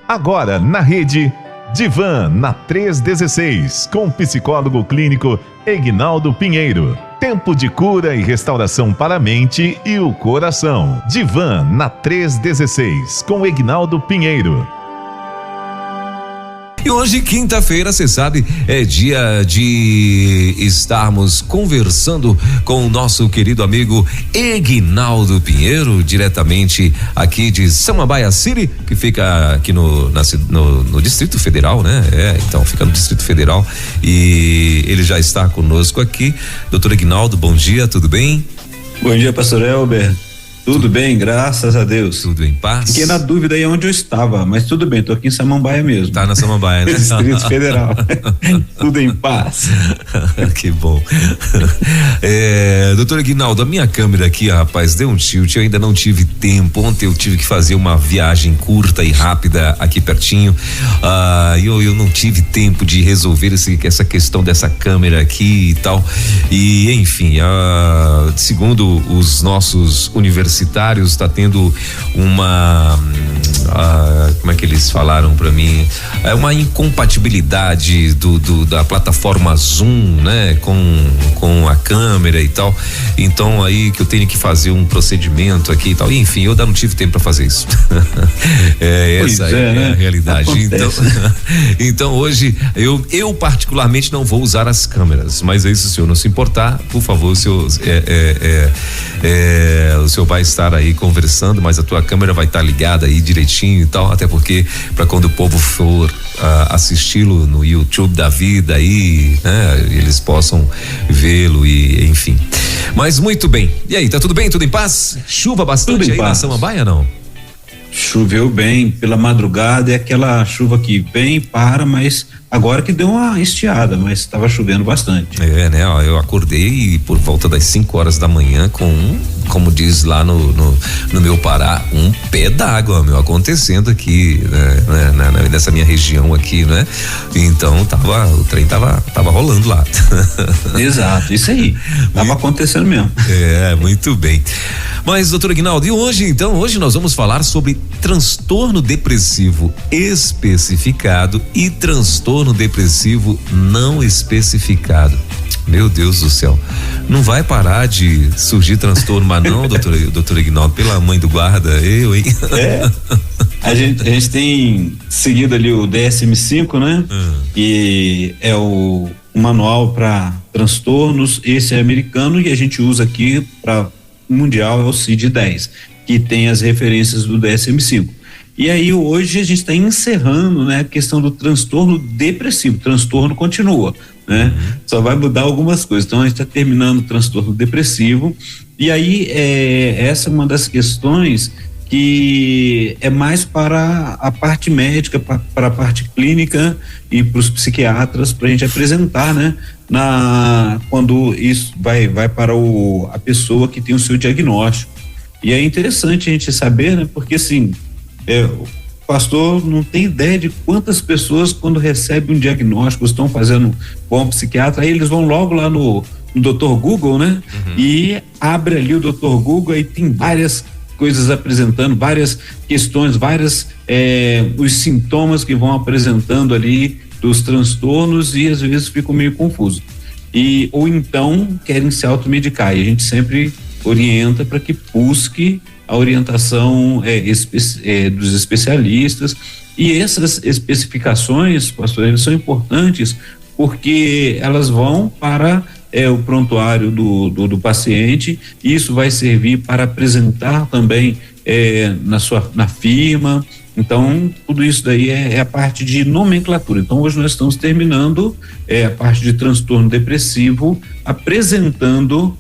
Agora na rede Divan na 316, com o psicólogo clínico Egnaldo Pinheiro. Tempo de cura e restauração para a mente e o coração. Divan na 316, com Egnaldo Pinheiro. E hoje, quinta-feira, você sabe, é dia de estarmos conversando com o nosso querido amigo Egnaldo Pinheiro, diretamente aqui de Samambaia City, que fica aqui no Distrito Federal, né? Então fica no Distrito Federal, e ele já está conosco aqui. Doutor Egnaldo, bom dia, tudo bem? Bom dia, pastor Elber. Tudo bem, graças a Deus. Tudo em paz? Fiquei na dúvida aí onde eu estava, mas tudo bem, tô aqui em Samambaia mesmo. Tá na Samambaia, né? Distrito Federal. Tudo em paz. Que bom. Doutor Egnaldo, a minha câmera aqui, rapaz, deu um tilt, eu ainda não tive tempo. Ontem eu tive que fazer uma viagem curta e rápida aqui pertinho. Eu não tive tempo de resolver essa questão dessa câmera aqui e tal. E, enfim, segundo os nossos universitários, está tendo uma como é que eles falaram para mim, uma incompatibilidade da plataforma Zoom, né, com a câmera e tal. Então aí que eu tenho que fazer um procedimento aqui e tal. E, enfim, eu ainda não tive tempo para fazer isso. Essa é, né? A realidade. Então hoje eu particularmente não vou usar as câmeras, mas aí, se o senhor não se importar, por favor, o senhor vai estar aí conversando, mas a tua câmera vai estar ligada aí direitinho e tal, até porque para quando o povo for assisti-lo no YouTube da vida aí, né, eles possam vê-lo e, enfim. Mas muito bem. E aí, tá tudo bem? Tudo em paz? Chuva bastante aí na Samambaia, não? Choveu bem pela madrugada, é aquela chuva que vem, para, mas agora que deu uma estiada, mas estava chovendo bastante. Né? Eu acordei por volta das 5 horas da manhã com como diz lá no meu Pará, um pé d'água, acontecendo aqui, né, nessa minha região aqui, né? Então o trem tava rolando lá. Exato, isso aí. Tava acontecendo mesmo. Muito bem. Mas, doutor Egnaldo, e hoje nós vamos falar sobre transtorno depressivo especificado e transtorno depressivo não especificado. Meu Deus do céu, não vai parar de surgir transtorno, mas não, doutor Egnaldo, pela mãe do guarda, hein? A gente tem seguido ali o DSM-5, né? Que é o manual para transtornos, esse é americano, e a gente usa aqui para mundial, é o CID-10, que tem as referências do DSM-5. E aí hoje a gente está encerrando, né, a questão do transtorno depressivo. O transtorno continua, né? Só vai mudar algumas coisas. Então a gente está terminando o transtorno depressivo. E aí essa é uma das questões que é mais para a parte médica, para a parte clínica e para os psiquiatras, para a gente apresentar, né? Quando isso vai para a pessoa que tem o seu diagnóstico. E é interessante a gente saber, né? Porque assim, o pastor não tem ideia de quantas pessoas, quando recebem um diagnóstico, estão fazendo com o psiquiatra, aí eles vão logo lá no Dr. Google, né? E abre ali o Dr. Google, aí tem várias coisas apresentando, várias questões, os sintomas que vão apresentando ali dos transtornos, e às vezes ficam meio confusos. Ou então querem se automedicar, e a gente sempre orienta para que busque a orientação dos especialistas. E essas especificações, pastor, elas são importantes porque elas vão para o prontuário do paciente, e isso vai servir para apresentar também na firma. Então, tudo isso daí é a parte de nomenclatura. Então, hoje nós estamos terminando a parte de transtorno depressivo, apresentando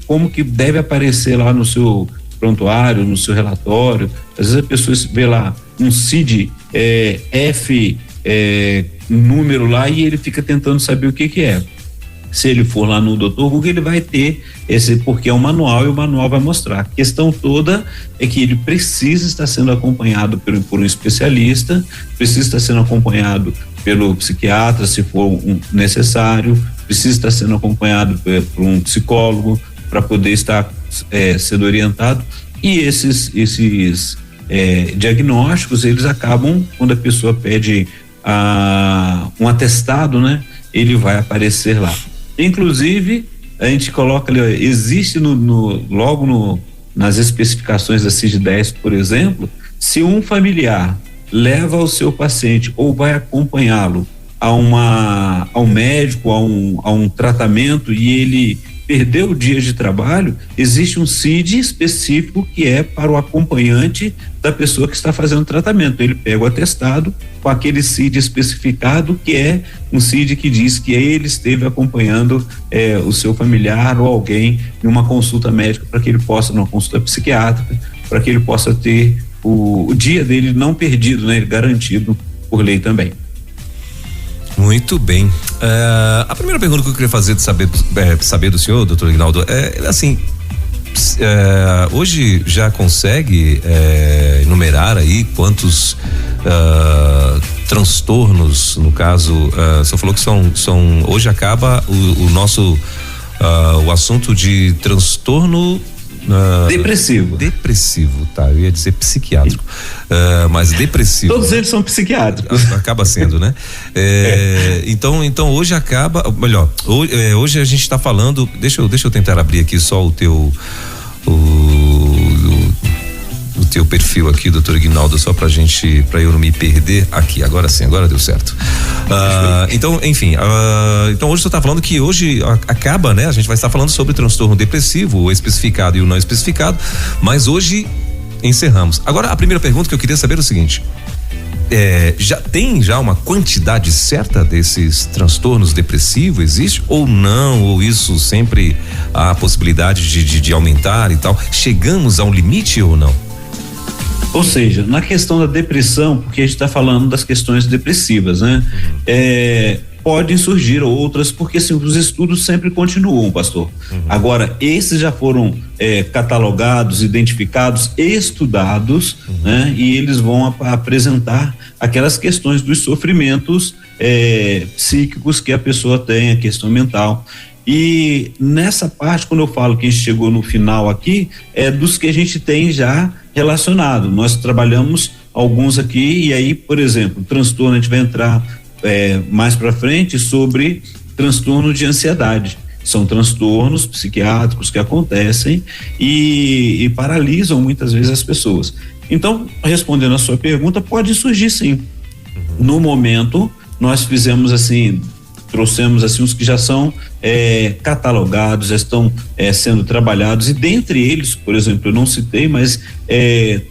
como que deve aparecer lá no seu prontuário, no seu relatório. Às vezes a pessoa vê lá um CID F número lá, e ele fica tentando saber o que é. Se ele for lá no Dr. Google, ele vai ter porque é um manual, e o manual vai mostrar. A questão toda é que ele precisa estar sendo acompanhado por um especialista, precisa estar sendo acompanhado pelo psiquiatra, se for necessário, precisa estar sendo acompanhado por um psicólogo para poder estar sendo orientado. E esses diagnósticos, eles acabam, quando a pessoa pede um atestado, né, ele vai aparecer lá. Inclusive, a gente coloca ali, existe logo nas especificações da CID-10, por exemplo, se um familiar leva o seu paciente ou vai acompanhá-lo ao médico, a um tratamento, e ele perdeu dias de trabalho, existe um CID específico que é para o acompanhante da pessoa que está fazendo o tratamento. Ele pega o atestado com aquele CID especificado, que é um CID que diz que ele esteve acompanhando o seu familiar ou alguém em uma consulta médica, para que ele possa, numa consulta psiquiátrica, para que ele possa ter o dia dele não perdido, né, garantido por lei também. Muito bem. A primeira pergunta que eu queria fazer saber do senhor, doutor Aguinaldo, hoje já consegue enumerar aí quantos transtornos, no caso, o senhor falou que são hoje acaba o nosso o assunto de transtorno depressivo, tá? Eu ia dizer psiquiátrico, mas depressivo. Todos eles são psiquiátricos. Acaba sendo, né? Então hoje acaba, melhor, hoje a gente está falando, deixa eu tentar abrir aqui só o teu perfil aqui, doutor Aguinaldo, só pra eu não me perder aqui. Agora sim, agora deu certo. Então, enfim, então hoje você tá falando que hoje acaba, né? A gente vai estar falando sobre transtorno depressivo, o especificado e o não especificado, mas hoje encerramos. Agora, a primeira pergunta que eu queria saber é o seguinte: já tem uma quantidade certa desses transtornos depressivos? Existe ou não? Ou isso sempre há a possibilidade de aumentar e tal? Chegamos a um limite ou não? Ou seja, na questão da depressão, porque a gente está falando das questões depressivas, né? Podem surgir outras, porque assim, os estudos sempre continuam, pastor. Agora, esses já foram catalogados, identificados, estudados, né? E eles vão apresentar aquelas questões dos sofrimentos psíquicos que a pessoa tem, a questão mental. E nessa parte, quando eu falo que a gente chegou no final aqui, é dos que a gente tem já relacionado. Nós trabalhamos alguns aqui, e aí, por exemplo, transtorno, a gente vai entrar mais para frente sobre transtorno de ansiedade. São transtornos psiquiátricos que acontecem e paralisam muitas vezes as pessoas. Então, respondendo a sua pergunta, pode surgir sim. No momento, nós fizemos assim, trouxemos assim os que já são catalogados, já estão sendo trabalhados, e dentre eles, por exemplo, eu não citei, mas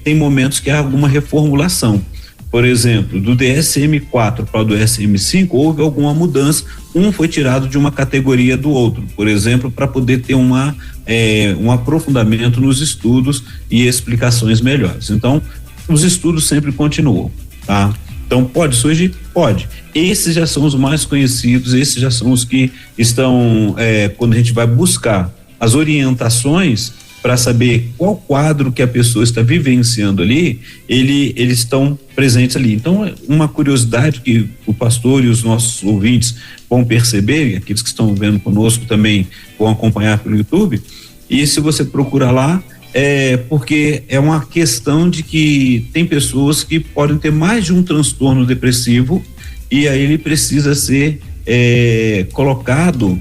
tem momentos que há alguma reformulação. Por exemplo, do DSM-4 para o DSM-5 houve alguma mudança, um foi tirado de uma categoria do outro, por exemplo, para poder ter um aprofundamento nos estudos e explicações melhores. Então, os estudos sempre continuam, tá? Então, pode surgir? Pode. Esses já são os mais conhecidos, esses já são os que estão, quando a gente vai buscar as orientações para saber qual quadro que a pessoa está vivenciando ali, eles estão presentes ali. Então, uma curiosidade que o pastor e os nossos ouvintes vão perceber, aqueles que estão vendo conosco também vão acompanhar pelo YouTube, e se você procura lá, porque é uma questão de que tem pessoas que podem ter mais de um transtorno depressivo, e aí ele precisa ser colocado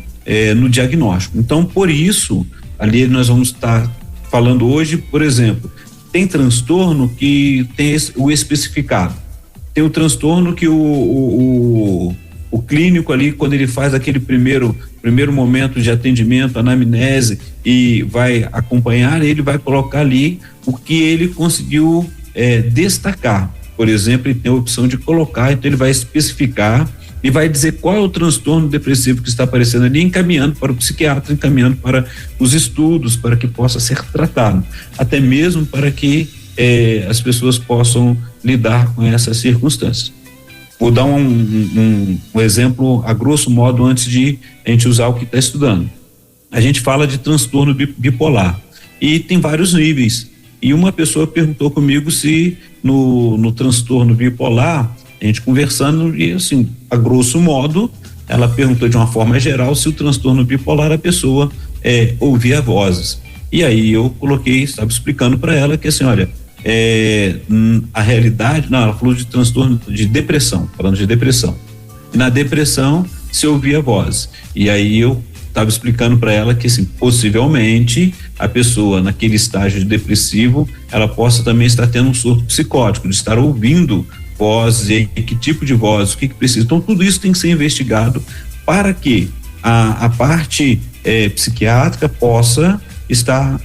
no diagnóstico. Então, por isso, ali nós vamos estar falando hoje, por exemplo, tem transtorno que tem o especificado, tem o transtorno que o clínico ali, quando ele faz aquele primeiro momento de atendimento, anamnese, e vai acompanhar, ele vai colocar ali o que ele conseguiu destacar. Por exemplo, ele tem a opção de colocar, então ele vai especificar e vai dizer qual é o transtorno depressivo que está aparecendo ali, encaminhando para o psiquiatra, encaminhando para os estudos, para que possa ser tratado, até mesmo para que as pessoas possam lidar com essas circunstâncias. Vou dar um exemplo a grosso modo antes de a gente usar o que está estudando. A gente fala de transtorno bipolar e tem vários níveis, e uma pessoa perguntou comigo se no transtorno bipolar, a gente conversando, e assim, a grosso modo, ela perguntou de uma forma geral se o transtorno bipolar a pessoa ouvia vozes. E aí eu coloquei, estava explicando para ela que assim, olha, a realidade, não, ela falou de transtorno de depressão, falando de depressão. E na depressão se ouvia voz. E aí eu estava explicando para ela que, assim, possivelmente a pessoa naquele estágio depressivo, ela possa também estar tendo um surto psicótico, de estar ouvindo vozes, e que tipo de voz, o que precisa. Então tudo isso tem que ser investigado para que a parte psiquiátrica possa estar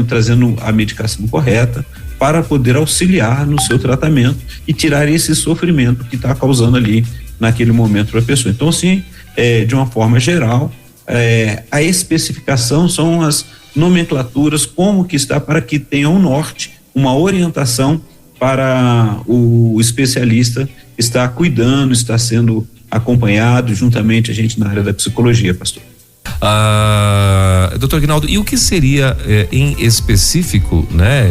trazendo a medicação correta para poder auxiliar no seu tratamento e tirar esse sofrimento que está causando ali naquele momento para a pessoa. Então, assim, de uma forma geral, a especificação são as nomenclaturas, como que está, para que tenha um norte, uma orientação para o especialista estar cuidando, estar sendo acompanhado juntamente a gente na área da psicologia, pastor. Doutor Aguinaldo, e o que seria em específico, né,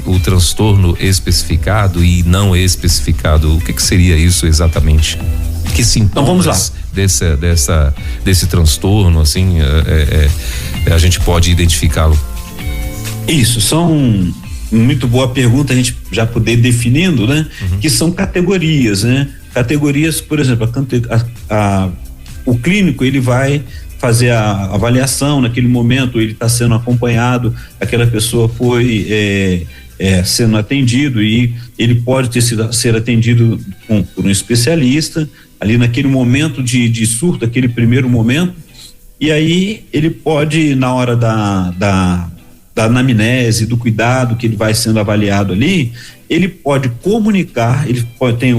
o transtorno especificado e não especificado? O que seria isso exatamente? Que sintomas então, vamos lá. Desse transtorno, assim, a gente pode identificá-lo? Isso, são muito boa pergunta, a gente já poder definindo, né? Que são categorias, né? Categorias, por exemplo, o clínico, ele vai fazer a avaliação naquele momento, ele está sendo acompanhado, aquela pessoa foi sendo atendido e ele pode ser atendido por um especialista ali naquele momento de surto, aquele primeiro momento, e aí ele pode, na hora da anamnese, do cuidado que ele vai sendo avaliado ali, ele pode comunicar, tem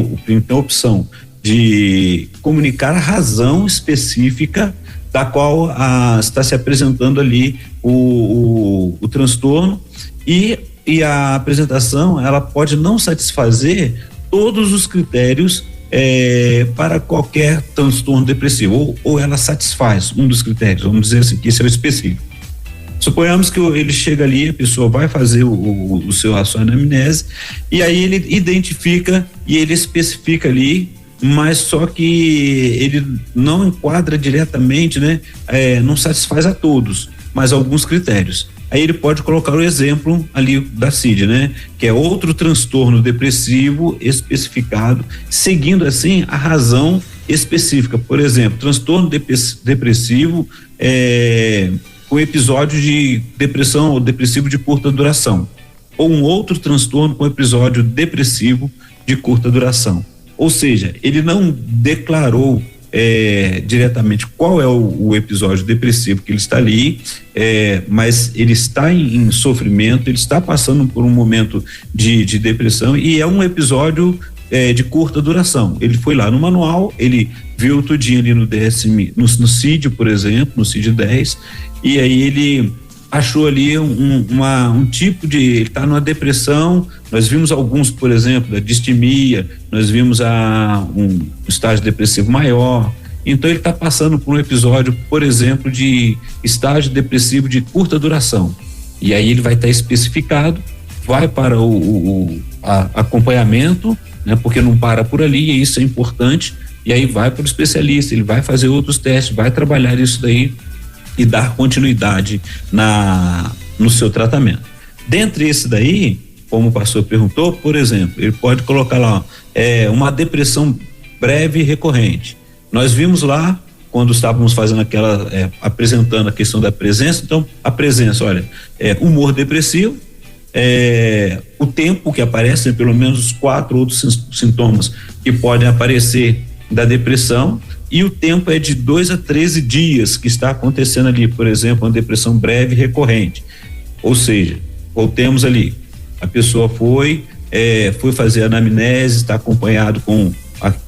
a opção de comunicar a razão específica da qual está se apresentando ali o transtorno, e a apresentação, ela pode não satisfazer todos os critérios para qualquer transtorno depressivo, ou ela satisfaz um dos critérios, vamos dizer assim, que esse é o específico. Suponhamos que ele chega ali, a pessoa vai fazer a sua anamnese, e aí ele identifica e ele especifica ali, mas só que ele não enquadra diretamente, né? Não satisfaz a todos, mas alguns critérios. Aí ele pode colocar o exemplo ali da CID, né? Que é outro transtorno depressivo especificado, seguindo assim a razão específica. Por exemplo, transtorno depressivo com episódio de depressão ou depressivo de curta duração, ou um outro transtorno com episódio depressivo de curta duração. Ou seja, ele não declarou diretamente qual é o episódio depressivo que ele está ali, mas ele está em sofrimento, ele está passando por um momento de depressão, e é um episódio de curta duração. Ele foi lá no manual, ele viu tudinho ali no DSM, no CID, por exemplo, no CID-10, e aí ele achou ali um tipo de, ele está numa depressão. Nós vimos alguns, por exemplo, da distimia, nós vimos um estágio depressivo maior. Então ele está passando por um episódio, por exemplo, de estágio depressivo de curta duração, e aí ele vai estar especificado, vai para o acompanhamento, né, porque não para por ali, e isso é importante, e aí vai para o especialista, ele vai fazer outros testes, vai trabalhar isso daí e dar continuidade no seu tratamento. Dentre esse daí, como o pastor perguntou, por exemplo, ele pode colocar lá uma depressão breve e recorrente. Nós vimos lá, quando estávamos fazendo apresentando a questão da presença, então a presença, olha, humor depressivo, o tempo que aparece, pelo menos os 4 outros sintomas que podem aparecer da depressão, e o tempo é de 2 a 13 dias que está acontecendo ali, por exemplo, uma depressão breve e recorrente. Ou seja, voltemos ali, a pessoa foi fazer a anamnese, está acompanhado com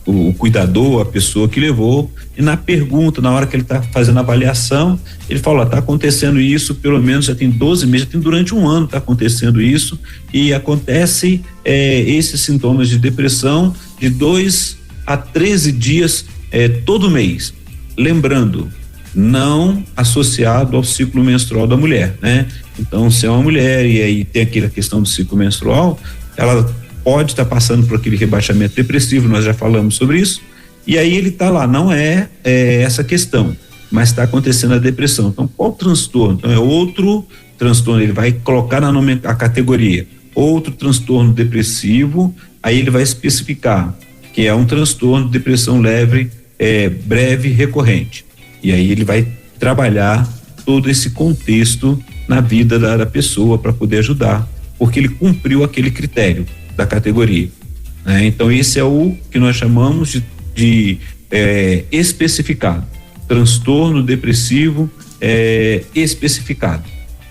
o cuidador, a pessoa que levou, e na pergunta, na hora que ele está fazendo a avaliação, ele fala, está acontecendo isso, pelo menos já tem 12 meses, já tem durante um ano está acontecendo isso, e acontece esses sintomas de depressão de 2 a 13 dias todo mês. Lembrando, não associado ao ciclo menstrual da mulher, né? Então, se é uma mulher e aí tem aquela questão do ciclo menstrual, ela pode estar passando por aquele rebaixamento depressivo, nós já falamos sobre isso, e aí ele está lá, não essa questão, mas está acontecendo a depressão. Então, qual transtorno? Então, é outro transtorno, ele vai colocar a categoria outro transtorno depressivo, aí ele vai especificar que é um transtorno de depressão leve, breve, recorrente. E aí ele vai trabalhar todo esse contexto na vida da pessoa para poder ajudar, porque ele cumpriu aquele critério da categoria, né? Então esse é o que nós chamamos de especificado, transtorno depressivo especificado,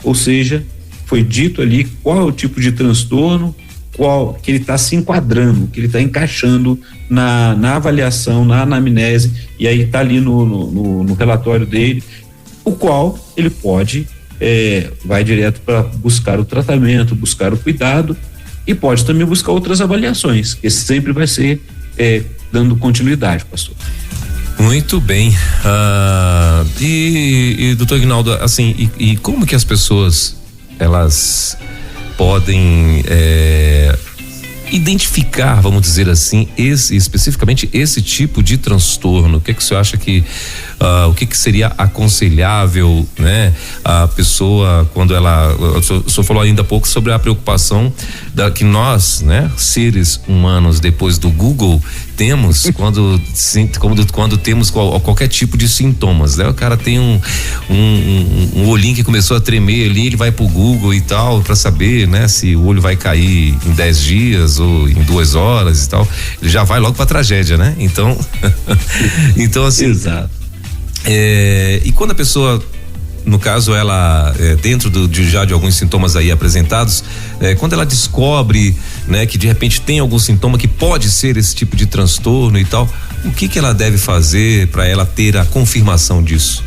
ou seja, foi dito ali qual é o tipo de transtorno, qual que ele está se enquadrando, que ele está encaixando na avaliação, na anamnese, e aí está ali no relatório dele, o qual ele pode vai direto para buscar o tratamento, buscar o cuidado, e pode também buscar outras avaliações, que sempre vai ser dando continuidade, pastor. Muito bem. E doutor Aguinaldo, assim, e como que as pessoas elas podem identificar, vamos dizer assim, especificamente esse tipo de transtorno? O que o senhor acha que o que seria aconselhável, né? A pessoa, quando ela, o senhor falou ainda há pouco sobre a preocupação que nós, né, seres humanos, depois do Google, temos quando temos qualquer tipo de sintomas, né? O cara tem um olhinho que começou a tremer ali, ele vai pro Google e tal, para saber, né, se o olho vai cair em 10 dias ou em 2 horas e tal, ele já vai logo pra tragédia, né? Então assim. Exato. E quando a pessoa, no caso, ela dentro já de alguns sintomas aí apresentados, quando ela descobre, né, que de repente tem algum sintoma que pode ser esse tipo de transtorno e tal, o que ela deve fazer para ela ter a confirmação disso?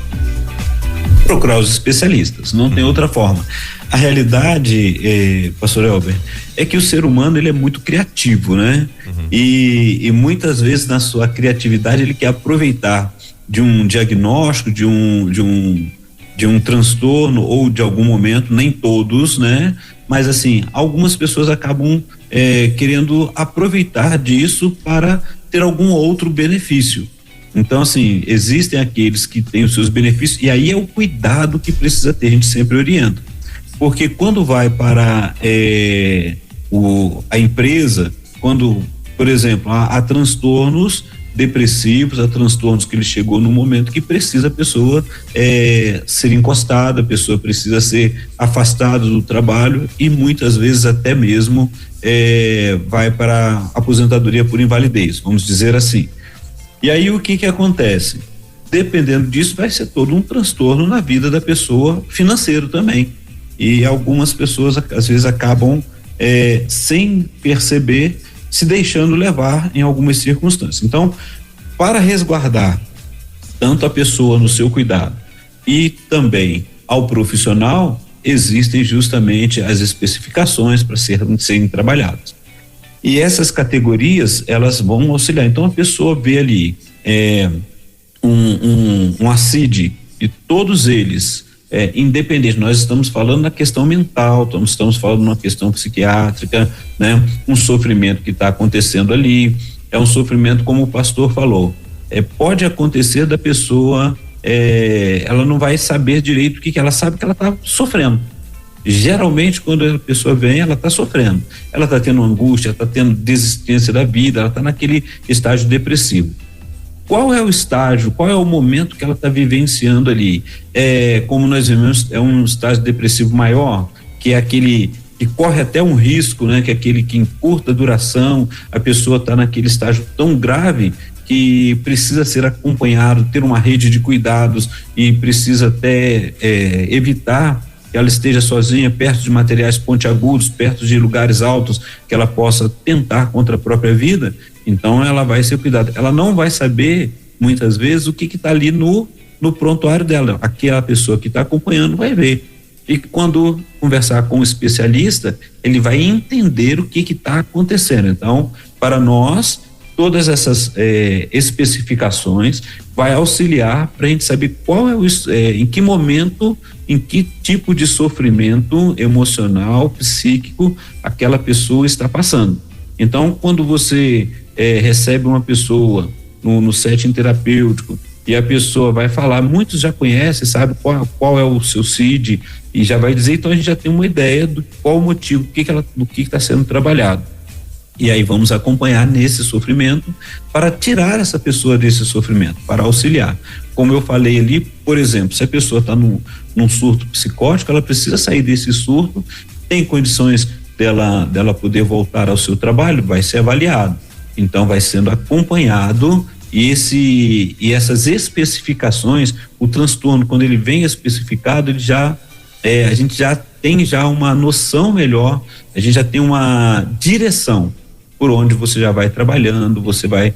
Procurar os especialistas, não tem outra forma. A realidade, pastor Elber, é que o ser humano ele é muito criativo, né? E muitas vezes na sua criatividade ele quer aproveitar de um diagnóstico, de um transtorno ou de algum momento, nem todos, né? Mas assim, algumas pessoas acabam querendo aproveitar disso para ter algum outro benefício. Então assim, existem aqueles que têm os seus benefícios, e aí é o cuidado que precisa ter, a gente sempre orienta, porque quando vai para a empresa, quando, por exemplo, há transtornos depressivos, há transtornos que ele chegou no momento que precisa a pessoa ser encostada, a pessoa precisa ser afastada do trabalho, e muitas vezes até mesmo vai para aposentadoria por invalidez, vamos dizer assim. E aí o que acontece? Dependendo disso, vai ser todo um transtorno na vida da pessoa, financeiro também, e algumas pessoas às vezes acabam sem perceber, se deixando levar em algumas circunstâncias. Então, para resguardar tanto a pessoa no seu cuidado e também ao profissional, existem justamente as especificações para serem trabalhadas. E essas categorias, elas vão auxiliar. Então, a pessoa vê ali um ACID, e todos eles independente, nós estamos falando na questão mental, estamos falando numa questão psiquiátrica, né? Um sofrimento que está acontecendo ali, é um sofrimento, como o pastor falou, pode acontecer da pessoa, ela não vai saber direito o que ela sabe que ela está sofrendo. Geralmente, quando a pessoa vem, ela está sofrendo, ela está tendo angústia, está tendo desistência da vida, ela está naquele estágio depressivo. Qual é o estágio, qual é o momento que ela está vivenciando ali? Como nós vemos, é um estágio depressivo maior, que é aquele que corre até um risco, né? Que é aquele que em curta duração, a pessoa está naquele estágio tão grave que precisa ser acompanhado, ter uma rede de cuidados, e precisa até evitar que ela esteja sozinha, perto de materiais pontiagudos, perto de lugares altos, que ela possa tentar contra a própria vida. Então ela vai ser cuidada, ela não vai saber muitas vezes o que está ali no prontuário dela, aquela pessoa que está acompanhando vai ver, e quando conversar com o especialista, ele vai entender o que está acontecendo. Então, para nós, todas essas especificações vai auxiliar para a gente saber qual em que momento, em que tipo de sofrimento emocional, psíquico aquela pessoa está passando. Então, quando você recebe uma pessoa no setting terapêutico e a pessoa vai falar, muitos já conhecem, sabe qual é o seu CID e já vai dizer, então a gente já tem uma ideia do qual o motivo, do que está sendo trabalhado. E aí vamos acompanhar nesse sofrimento para tirar essa pessoa desse sofrimento, para auxiliar. Como eu falei ali, por exemplo, se a pessoa está num surto psicótico, ela precisa sair desse surto, tem condições dela poder voltar ao seu trabalho, vai ser avaliado. Então vai sendo acompanhado e essas especificações, o transtorno, quando ele vem especificado, ele a gente já tem uma noção melhor, a gente já tem uma direção por onde você já vai trabalhando, você vai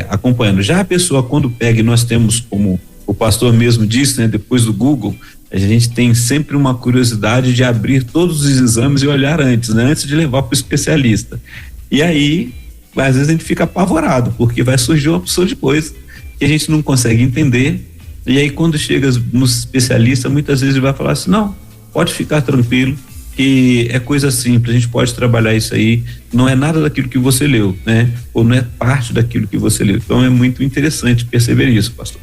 acompanhando. Já a pessoa, quando pega, e nós temos, como o pastor mesmo disse, né, depois do Google, a gente tem sempre uma curiosidade de abrir todos os exames e olhar antes, né, antes de levar para o especialista. E aí, às vezes a gente fica apavorado, porque vai surgir uma opção depois que a gente não consegue entender, e aí quando chega no especialista, muitas vezes ele vai falar assim, não, pode ficar tranquilo, que é coisa simples, a gente pode trabalhar isso aí, não é nada daquilo que você leu, né? Ou não é parte daquilo que você leu. Então é muito interessante perceber isso, pastor.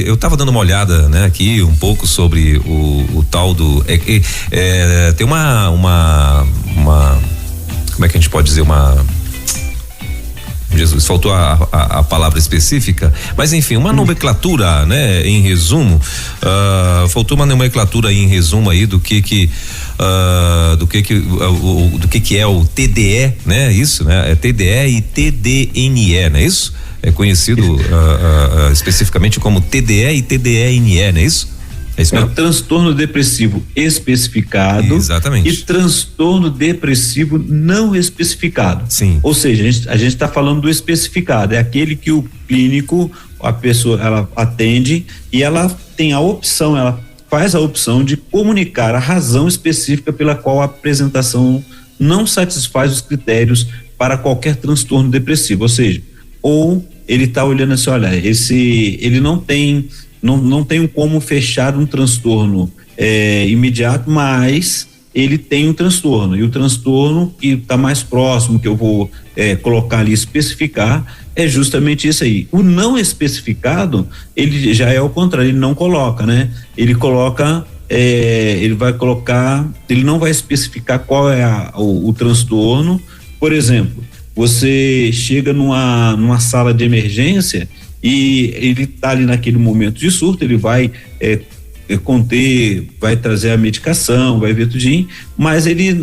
Eu estava dando uma olhada, né, aqui um pouco sobre o tal do tem uma como é que a gente pode dizer, Jesus, faltou a palavra específica, mas enfim, uma nomenclatura, né, em resumo, faltou uma nomenclatura aí em resumo aí do que é o TDE, né, isso, né, é TDE e TDNE, não é isso? É conhecido especificamente como TDE e TDNE, não é isso? É isso mesmo? Transtorno depressivo especificado. Exatamente. E transtorno depressivo não especificado. Sim. Ou seja, a gente está falando do especificado, é aquele que o clínico, a pessoa, ela atende e ela tem a opção, ela faz a opção de comunicar a razão específica pela qual a apresentação não satisfaz os critérios para qualquer transtorno depressivo. Ou seja, ou ele está olhando assim, olha, ele não tem como fechar um transtorno imediato, mas ele tem um transtorno, e o transtorno que está mais próximo, que eu vou colocar ali, especificar, é justamente isso aí. O não especificado, ele já é o contrário, ele não coloca, né? Ele coloca, ele não vai especificar qual é o transtorno. Por exemplo, você chega numa sala de emergência e ele está ali naquele momento de surto, ele vai conter, vai trazer a medicação, vai ver tudinho, mas ele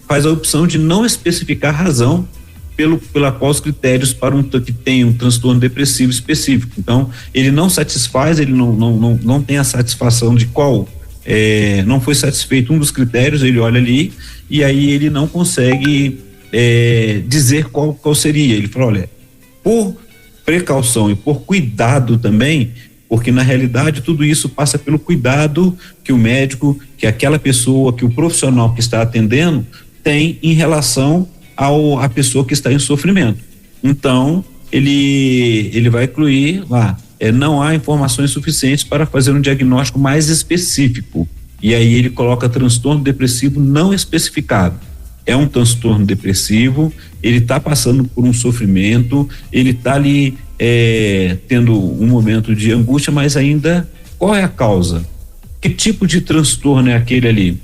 faz a opção de não especificar a razão pela qual os critérios para que tem um transtorno depressivo específico. Então, ele não satisfaz, ele não tem a satisfação de qual não foi satisfeito um dos critérios, ele olha ali e aí ele não consegue dizer qual seria. Ele fala, olha, por precaução e por cuidado também, porque na realidade tudo isso passa pelo cuidado que o médico, que aquela pessoa, que o profissional que está atendendo tem em relação à pessoa que está em sofrimento. Então, ele vai incluir lá, não há informações suficientes para fazer um diagnóstico mais específico, e aí ele coloca transtorno depressivo não especificado. É um transtorno depressivo, ele está passando por um sofrimento, ele está ali tendo um momento de angústia, mas ainda qual é a causa? Que tipo de transtorno é aquele ali?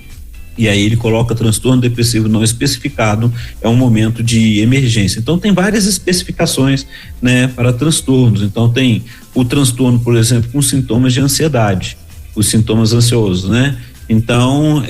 E aí ele coloca transtorno depressivo não especificado, é um momento de emergência. Então tem várias especificações, né, para transtornos. Então tem o transtorno, por exemplo, com sintomas de ansiedade, os sintomas ansiosos, né? Então,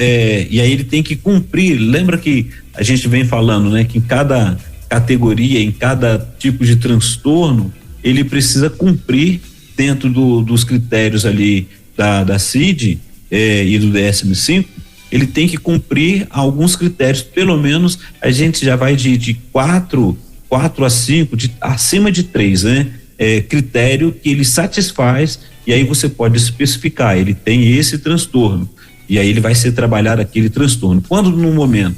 e aí ele tem que cumprir, lembra que a gente vem falando, né, que em cada categoria, em cada tipo de transtorno, ele precisa cumprir dentro dos critérios ali da CID e do DSM-5, ele tem que cumprir alguns critérios, pelo menos a gente já vai de 4 a 5, acima de 3, né? Critério que ele satisfaz, e aí você pode especificar, ele tem esse transtorno, e aí ele vai ser trabalhado aquele transtorno. Quando no momento,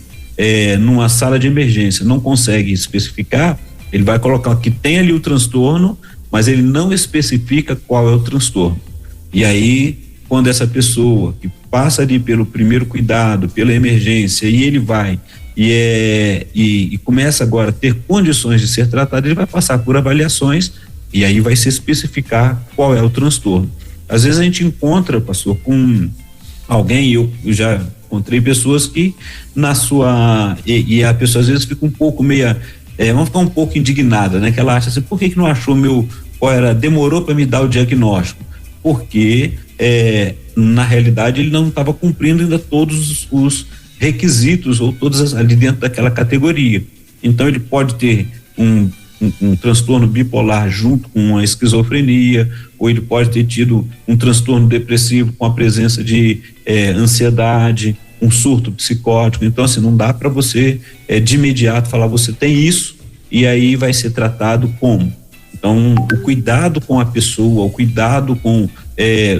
numa sala de emergência, não consegue especificar, ele vai colocar que tem ali o transtorno, mas ele não especifica qual é o transtorno. E aí, quando essa pessoa que passa ali pelo primeiro cuidado, pela emergência, e ele vai e começa agora a ter condições de ser tratado, ele vai passar por avaliações e aí vai se especificar qual é o transtorno. Às vezes a gente encontra, pastor, com alguém, eu já encontrei pessoas que e a pessoa às vezes fica um pouco vamos ficar um pouco indignada, né? Que ela acha assim, por que não achou demorou para me dar o diagnóstico? Porque na realidade ele não estava cumprindo ainda todos os requisitos ou ali dentro daquela categoria. Então ele pode ter um transtorno bipolar junto com uma esquizofrenia, ou ele pode ter tido um transtorno depressivo com a presença de ansiedade, um surto psicótico. Então assim, não dá para você de imediato falar você tem isso e aí vai ser tratado como. Então o cuidado com a pessoa, o cuidado com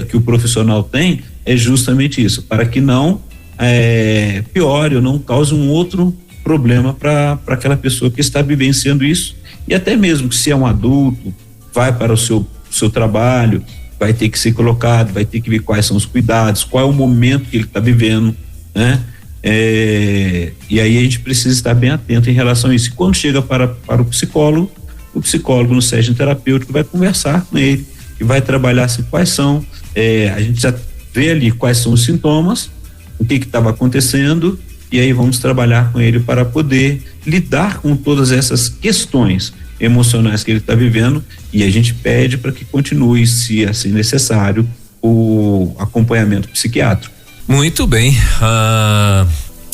que o profissional tem é justamente isso, para que não piore ou não cause um outro problema para aquela pessoa que está vivenciando isso. E até mesmo que se é um adulto, vai para o seu trabalho, vai ter que ser colocado, vai ter que ver quais são os cuidados, qual é o momento que ele está vivendo, né? E aí a gente precisa estar bem atento em relação a isso. E quando chega para o psicólogo no session terapêutico vai conversar com ele e vai trabalhar assim, quais são, a gente já vê ali quais são os sintomas, o que estava acontecendo, e aí vamos trabalhar com ele para poder lidar com todas essas questões emocionais que ele está vivendo, e a gente pede para que continue, se assim necessário, o acompanhamento psiquiátrico. Muito bem.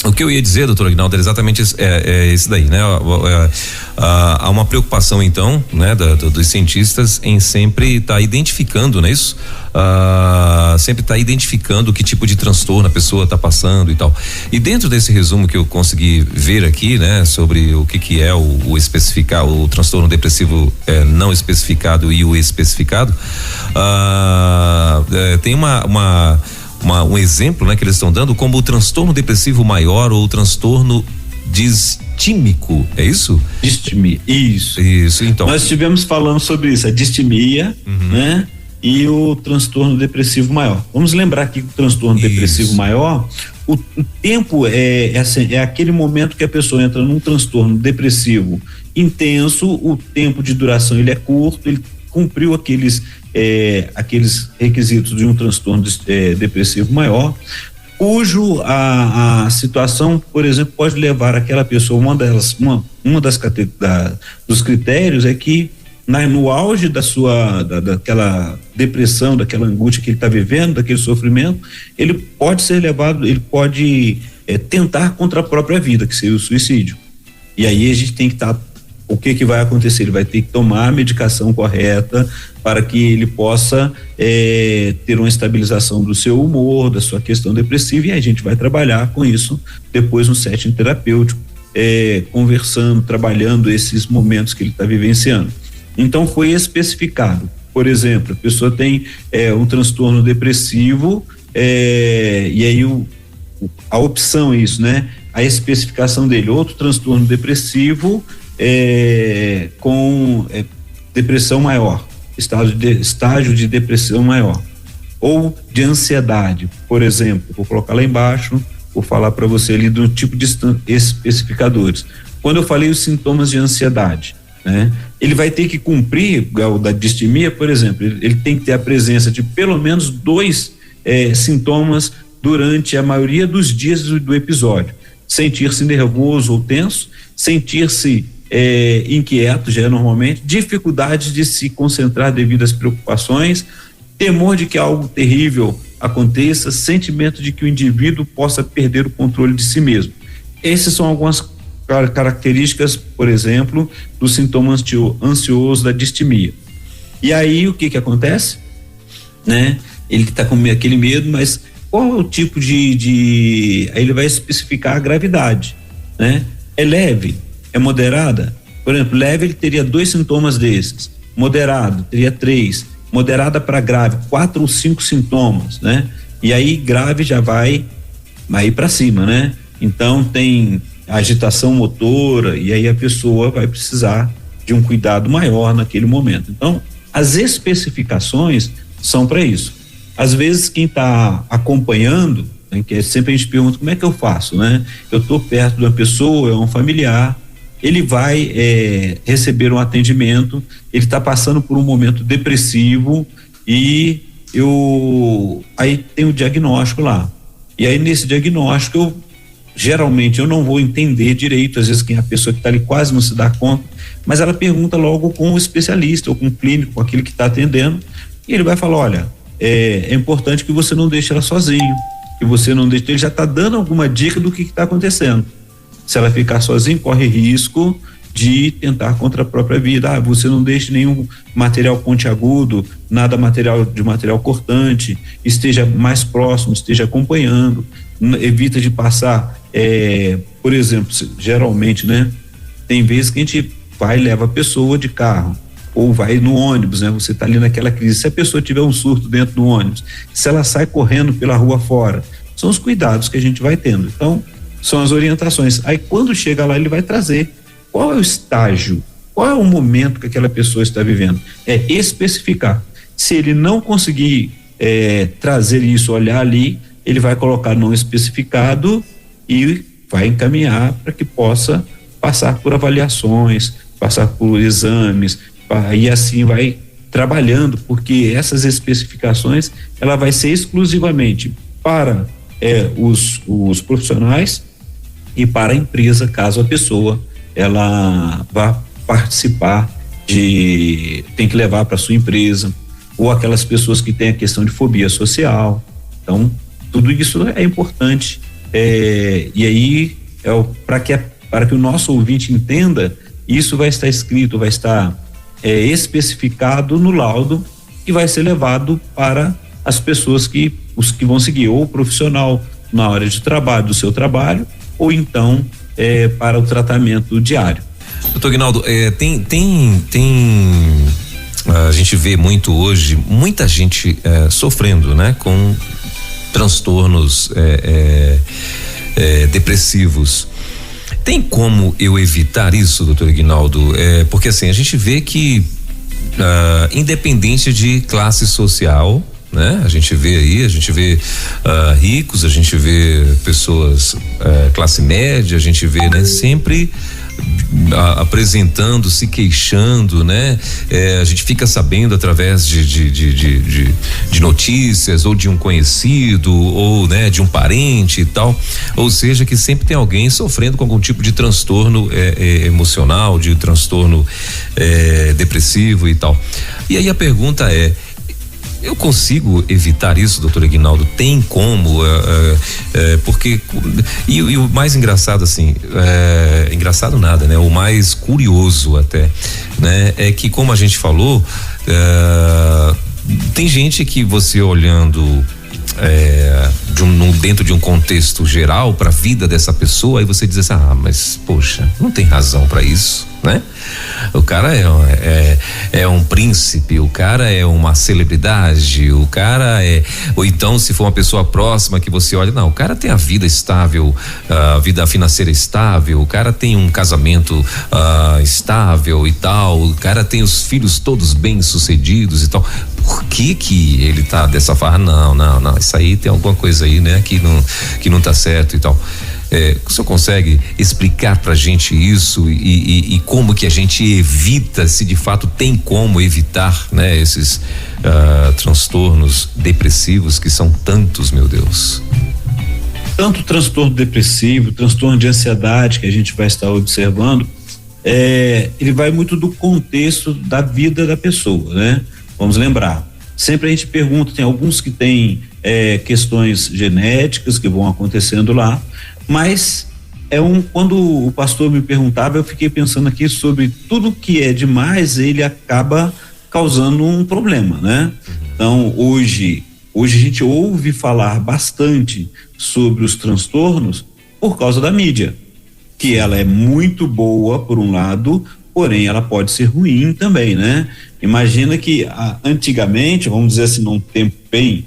O que eu ia dizer, doutor Aguinaldo, era exatamente esse daí, né? Há uma preocupação, então, né, dos cientistas em sempre estar identificando, não é isso? Sempre estar identificando que tipo de transtorno a pessoa está passando e tal. E dentro desse resumo que eu consegui ver aqui, né, sobre o que é o especificar, o transtorno depressivo não especificado e o especificado, tem um exemplo, né, que eles estão dando como o transtorno depressivo maior ou o transtorno distímico, é isso? Distimia, isso. Isso, então. Nós estivemos falando sobre isso, a distimia, né? E o transtorno depressivo maior. Vamos lembrar que o transtorno depressivo maior, o tempo é aquele momento que a pessoa entra num transtorno depressivo intenso, o tempo de duração ele é curto, ele cumpriu aqueles requisitos de um transtorno depressivo maior, cujo a situação, por exemplo, pode levar aquela pessoa, dos critérios é que no auge daquela depressão, daquela angústia que ele está vivendo, daquele sofrimento, ele pode ser levado, ele pode tentar contra a própria vida, que seria o suicídio. E aí a gente tem que estar o que vai acontecer? Ele vai ter que tomar a medicação correta para que ele possa ter uma estabilização do seu humor, da sua questão depressiva, e a gente vai trabalhar com isso depois no setting terapêutico, conversando, trabalhando esses momentos que ele está vivenciando. Então foi especificado, por exemplo, a pessoa tem um transtorno depressivo, e aí a opção é isso, né? A especificação dele, outro transtorno depressivo com depressão maior, estágio de depressão maior, ou de ansiedade, por exemplo. Vou colocar lá embaixo, vou falar para você ali do tipo de especificadores. Quando eu falei os sintomas de ansiedade, né? Ele vai ter que cumprir, o da distimia, por exemplo, ele tem que ter a presença de pelo menos 2 sintomas durante a maioria dos dias do episódio. Sentir-se nervoso ou tenso, sentir-se inquieto, já normalmente, dificuldade de se concentrar devido às preocupações, temor de que algo terrível aconteça, sentimento de que o indivíduo possa perder o controle de si mesmo. Essas são algumas características, por exemplo, do sintoma ansioso da distimia. E aí o que acontece? Né? Ele está com aquele medo, mas qual é o tipo aí ele vai especificar a gravidade, né? É leve? É moderada? Por exemplo, leve ele teria 2 sintomas desses, moderado teria 3, moderada para grave 4 ou 5 sintomas, né? E aí grave já vai para cima, né? Então tem agitação motora, e aí a pessoa vai precisar de um cuidado maior naquele momento. Então as especificações são para isso. Às vezes quem está acompanhando, né? Que sempre a gente pergunta como é que eu faço, né? Eu estou perto de uma pessoa, é um familiar, ele vai receber um atendimento, ele está passando por um momento depressivo e aí tem o diagnóstico lá. E aí nesse diagnóstico geralmente eu não vou entender direito, às vezes quem é a pessoa que está ali quase não se dá conta, mas ela pergunta logo com o especialista ou com o clínico, com aquele que está atendendo, e ele vai falar, olha, é importante que você não deixe ela sozinho, que você não deixe, ele já está dando alguma dica do que está acontecendo. Se ela ficar sozinha, corre risco de tentar contra a própria vida. Você não deixe nenhum material pontiagudo, nada de material cortante, esteja mais próximo, esteja acompanhando, evita de passar, por exemplo, geralmente, né? Tem vezes que a gente vai e leva a pessoa de carro, ou vai no ônibus, né? Você está ali naquela crise, se a pessoa tiver um surto dentro do ônibus, se ela sai correndo pela rua fora, são os cuidados que a gente vai tendo. Então, são as orientações. Aí quando chega lá, ele vai trazer qual é o estágio, qual é o momento que aquela pessoa está vivendo. É especificar. Se ele não conseguir trazer isso, olhar ali, ele vai colocar não especificado e vai encaminhar para que possa passar por avaliações, passar por exames, e assim vai trabalhando, porque essas especificações ela vai ser exclusivamente para os profissionais e para a empresa, caso a pessoa ela vá participar tem que levar para sua empresa, ou aquelas pessoas que têm a questão de fobia social. Então tudo isso é importante, e aí para que o nosso ouvinte entenda, isso vai estar escrito, vai estar especificado no laudo, que vai ser levado para as pessoas os que vão seguir, ou o profissional na hora de trabalho, do seu trabalho, ou então para o tratamento diário. Doutor Aguinaldo, a gente vê muito hoje, muita gente sofrendo, né, com transtornos depressivos. Tem como eu evitar isso, doutor Aguinaldo? Porque assim, a gente vê que independente de classe social, né? A gente vê ricos, a gente vê pessoas classe média, a gente vê, né? Sempre apresentando, se queixando, né? A gente fica sabendo através de notícias, ou de um conhecido, ou, né, de um parente e tal, ou seja, que sempre tem alguém sofrendo com algum tipo de transtorno emocional, de transtorno depressivo e tal. E aí a pergunta eu consigo evitar isso, doutor Aguinaldo? Tem como? Porque e o mais engraçado, assim, engraçado nada, né? O mais curioso até, né? É que, como a gente falou, tem gente que você olhando dentro de um contexto geral para a vida dessa pessoa, aí você diz assim, mas poxa, não tem razão para isso, né? O cara é um príncipe, o cara é uma celebridade, o cara ou então, se for uma pessoa próxima que você olha, não, o cara tem a vida estável, a vida financeira estável, o cara tem um casamento estável e tal, o cara tem os filhos todos bem sucedidos e tal. Por que ele tá dessa forma? Não, isso aí tem alguma coisa aí, né, que não tá certo e tal. O senhor consegue explicar pra gente isso e como que a gente evita, se de fato tem como evitar, né, esses transtornos depressivos que são tantos, meu Deus? Tanto transtorno depressivo, transtorno de ansiedade que a gente vai estar observando, ele vai muito do contexto da vida da pessoa, né? Vamos lembrar, sempre a gente pergunta, tem alguns que têm questões genéticas que vão acontecendo lá, mas quando o pastor me perguntava, eu fiquei pensando aqui sobre tudo que é demais, ele acaba causando um problema, né? Então, hoje a gente ouve falar bastante sobre os transtornos por causa da mídia, que ela é muito boa por um lado, porém ela pode ser ruim também, né? Imagina que antigamente, vamos dizer assim, num tempo bem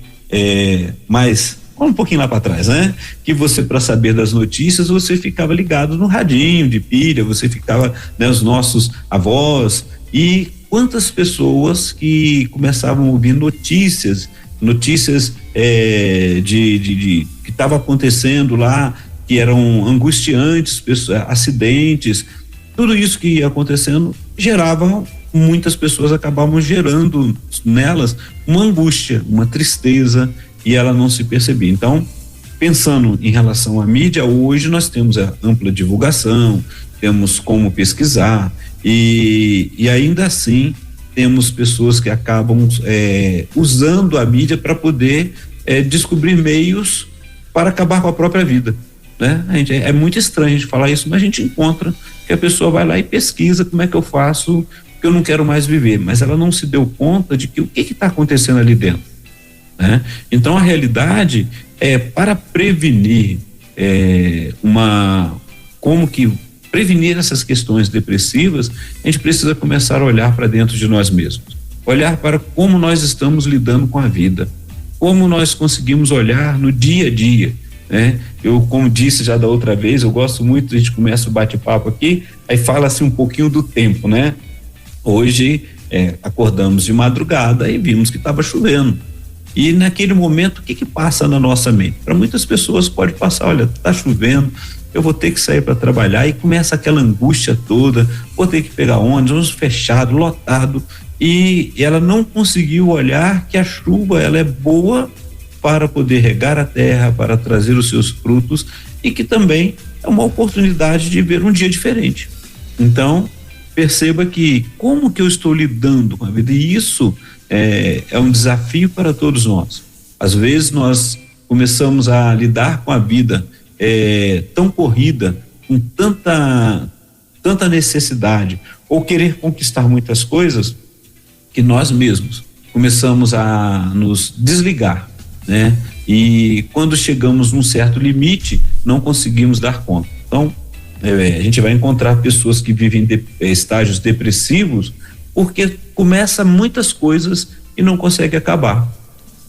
mais, um pouquinho lá para trás, né? Que você, para saber das notícias, você ficava ligado no radinho de pilha, você ficava, né, os nossos avós, e quantas pessoas que começavam a ouvir notícias que estava acontecendo lá, que eram angustiantes, acidentes, tudo isso que ia acontecendo muitas pessoas acabavam gerando nelas uma angústia, uma tristeza, e ela não se percebia. Então, pensando em relação à mídia, hoje nós temos a ampla divulgação, temos como pesquisar, e ainda assim temos pessoas que acabam usando a mídia para poder descobrir meios para acabar com a própria vida, né? É muito estranho a gente falar isso, mas a gente encontra que a pessoa vai lá e pesquisa como é que eu faço, porque eu não quero mais viver, mas ela não se deu conta de que o que está acontecendo ali dentro, né? Então a realidade é para prevenir prevenir essas questões depressivas, a gente precisa começar a olhar para dentro de nós mesmos, olhar para como nós estamos lidando com a vida, como nós conseguimos olhar no dia a dia, né? Eu, como disse já da outra vez, eu gosto muito, a gente começa o bate-papo aqui, aí fala assim um pouquinho do tempo, né? Hoje acordamos de madrugada e vimos que estava chovendo, e naquele momento o que passa na nossa mente? Para muitas pessoas pode passar, olha, está chovendo, eu vou ter que sair para trabalhar, e começa aquela angústia toda, vou ter que pegar ônibus fechado, lotado, e ela não conseguiu olhar que a chuva ela é boa para poder regar a terra, para trazer os seus frutos, e que também é uma oportunidade de ver um dia diferente. Então, perceba que como que eu estou lidando com a vida, e isso é um desafio para todos nós. Às vezes nós começamos a lidar com a vida tão corrida, com tanta necessidade, ou querer conquistar muitas coisas, que nós mesmos começamos a nos desligar, né? E quando chegamos num certo limite, não conseguimos dar conta. Então, a gente vai encontrar pessoas que vivem estágios depressivos porque começa muitas coisas e não consegue acabar.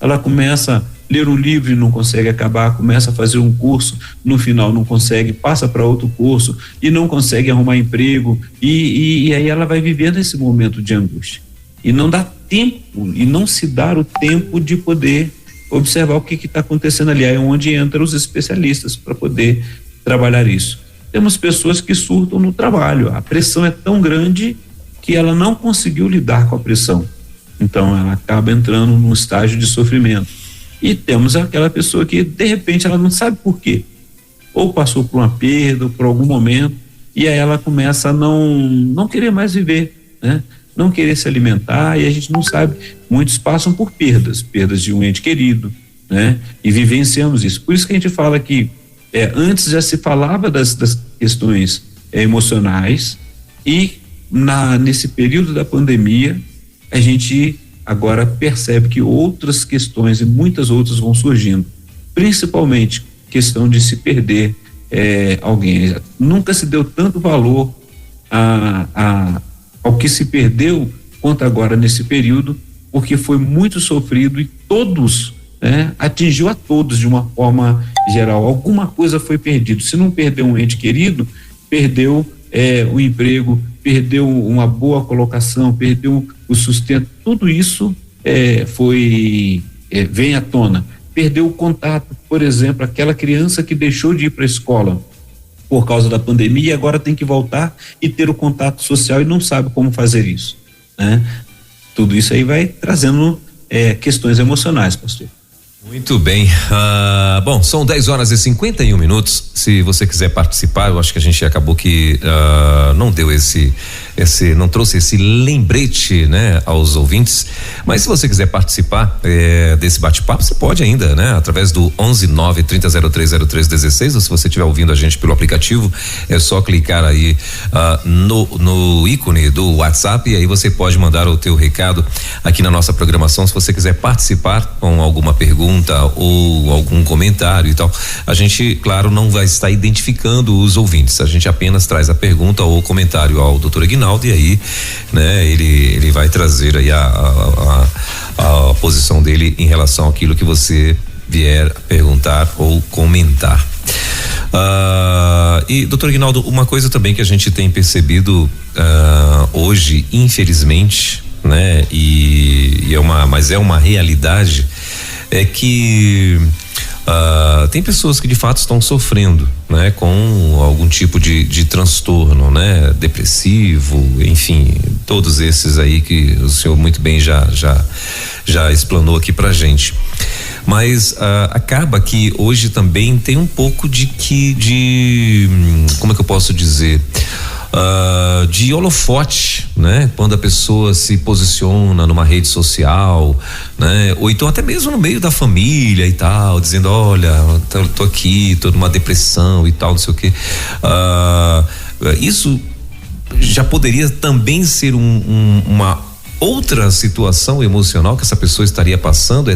Ela começa a ler um livro e não consegue acabar, começa a fazer um curso, no final não consegue, passa para outro curso e não consegue arrumar emprego, e aí ela vai vivendo esse momento de angústia. E não dá tempo, e não se dá o tempo de poder observar o que está acontecendo ali. Aí é onde entram os especialistas para poder trabalhar isso. Temos pessoas que surtam no trabalho, a pressão é tão grande que ela não conseguiu lidar com a pressão, então ela acaba entrando num estágio de sofrimento. E temos aquela pessoa que de repente ela não sabe por quê, ou passou por uma perda, ou por algum momento, e aí ela começa a não querer mais viver, né? Não querer se alimentar, e a gente não sabe, muitos passam por perdas de um ente querido, né? E vivenciamos isso. Por isso que a gente fala que antes já se falava das questões emocionais, e nesse período da pandemia a gente agora percebe que outras questões e muitas outras vão surgindo, principalmente questão de se perder alguém. Nunca se deu tanto valor ao que se perdeu quanto agora nesse período, porque foi muito sofrido e atingiu a todos de uma forma geral. Alguma coisa foi perdido. Se não perdeu um ente querido, perdeu o emprego, perdeu uma boa colocação, perdeu o sustento. Tudo isso vem à tona. Perdeu o contato, por exemplo, aquela criança que deixou de ir para a escola por causa da pandemia e agora tem que voltar e ter o contato social e não sabe como fazer isso, né? Tudo isso aí vai trazendo questões emocionais, pastor. Muito bem, bom, são 10h51. Se você quiser participar, eu acho que a gente acabou que não deu não trouxe esse lembrete, né, aos ouvintes, mas se você quiser participar desse bate-papo, você pode ainda, né, através do 11-9-30-03-03-16, ou se você estiver ouvindo a gente pelo aplicativo, é só clicar aí no ícone do WhatsApp, e aí você pode mandar o teu recado aqui na nossa programação. Se você quiser participar com alguma pergunta ou algum comentário e tal, a gente, claro, não vai estar identificando os ouvintes, a gente apenas traz a pergunta ou o comentário ao Dr. Aguinaldo, e aí, né, ele vai trazer aí a posição dele em relação àquilo que você vier perguntar ou comentar. E, doutor Aguinaldo, uma coisa também que a gente tem percebido hoje, infelizmente, né, mas é uma realidade, é que Tem pessoas que de fato estão sofrendo, né, com algum tipo de transtorno, né, depressivo, enfim, todos esses aí que o senhor muito bem já explanou aqui pra gente. Mas acaba que hoje também tem um pouco como é que eu posso dizer? De holofote, né? Quando a pessoa se posiciona numa rede social, né? Ou então até mesmo no meio da família e tal, dizendo, olha, tô aqui, tô numa depressão e tal, não sei o quê. Isso já poderia também ser uma outra situação emocional que essa pessoa estaria passando,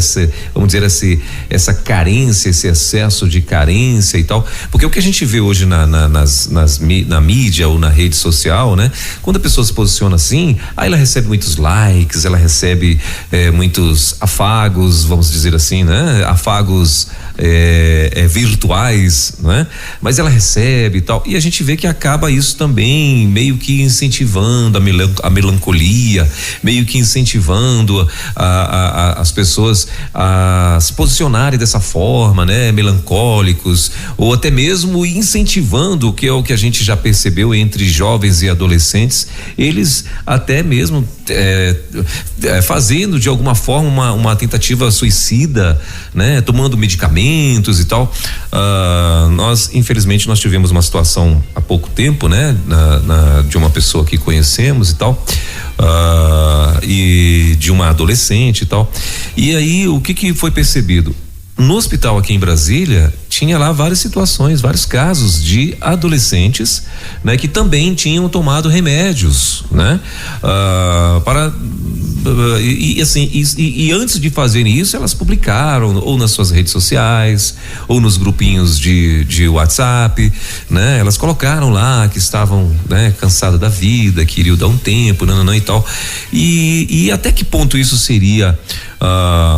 vamos dizer, essa carência, esse excesso de carência e tal, porque o que a gente vê hoje na mídia ou na rede social, né? Quando a pessoa se posiciona assim, aí ela recebe muitos likes, ela recebe muitos afagos, vamos dizer assim, né? Afagos virtuais, né? Mas ela recebe e tal, e a gente vê que acaba isso também meio que incentivando a melancolia, meio que incentivando as pessoas a se posicionarem dessa forma, né? Melancólicos, ou até mesmo incentivando, que é o que a gente já percebeu entre jovens e adolescentes, eles até mesmo fazendo de alguma forma uma tentativa suicida, né? Tomando medicamentos e tal. Infelizmente nós tivemos uma situação há pouco tempo, né? De uma pessoa que conhecemos e tal, e de uma adolescente e tal. E aí o que foi percebido? No hospital aqui em Brasília tinha lá várias situações, vários casos de adolescentes, né, que também tinham tomado remédios, né, e antes de fazerem isso, elas publicaram ou nas suas redes sociais ou nos grupinhos de WhatsApp, né, elas colocaram lá que estavam, né, cansadas da vida, queriam dar um tempo, e tal, e até que ponto isso seria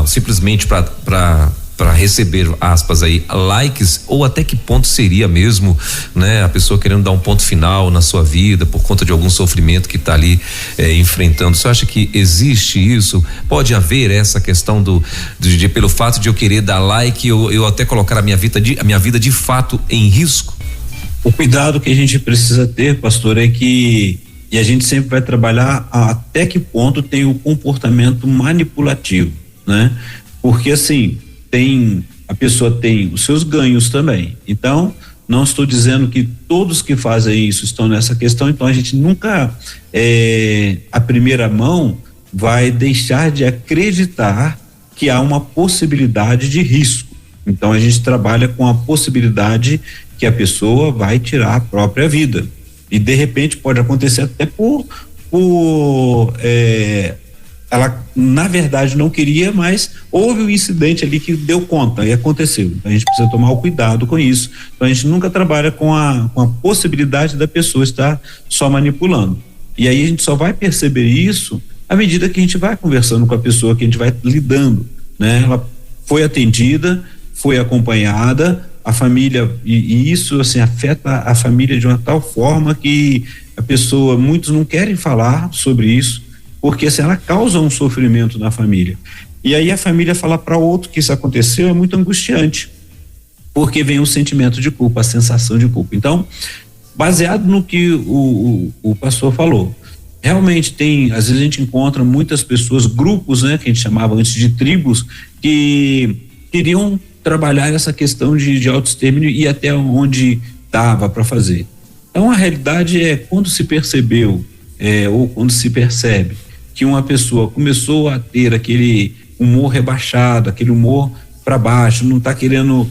simplesmente para receber, aspas aí, likes, ou até que ponto seria mesmo, né, a pessoa querendo dar um ponto final na sua vida por conta de algum sofrimento que está ali enfrentando. Você acha que existe isso? Pode haver essa questão pelo fato de eu querer dar like, eu até colocar a minha vida de fato em risco? O cuidado que a gente precisa ter, pastor, e a gente sempre vai trabalhar até que ponto tem o comportamento manipulativo, né? Porque assim, a pessoa tem os seus ganhos também. Então, não estou dizendo que todos que fazem isso estão nessa questão, então a gente nunca, a primeira mão, vai deixar de acreditar que há uma possibilidade de risco. Então a gente trabalha com a possibilidade que a pessoa vai tirar a própria vida. E de repente pode acontecer até ela na verdade não queria, mas houve um incidente ali que deu conta e aconteceu. Então a gente precisa tomar o cuidado com isso. Então a gente nunca trabalha com a possibilidade da pessoa estar só manipulando. E aí a gente só vai perceber isso à medida que a gente vai conversando com a pessoa, que a gente vai lidando, né? Ela foi atendida, foi acompanhada, a família, e isso assim afeta a família de uma tal forma que a pessoa, muitos não querem falar sobre isso, porque assim, ela causa um sofrimento na família. E aí a família falar para outro que isso aconteceu é muito angustiante, porque vem o sentimento de culpa, a sensação de culpa. Então, baseado no que o pastor falou, realmente às vezes a gente encontra muitas pessoas, grupos, né, que a gente chamava antes de tribos, que queriam trabalhar essa questão de autoextermínio e até onde dava para fazer. Então a realidade é quando se percebeu, ou quando se percebe que uma pessoa começou a ter aquele humor rebaixado, aquele humor para baixo, não está querendo,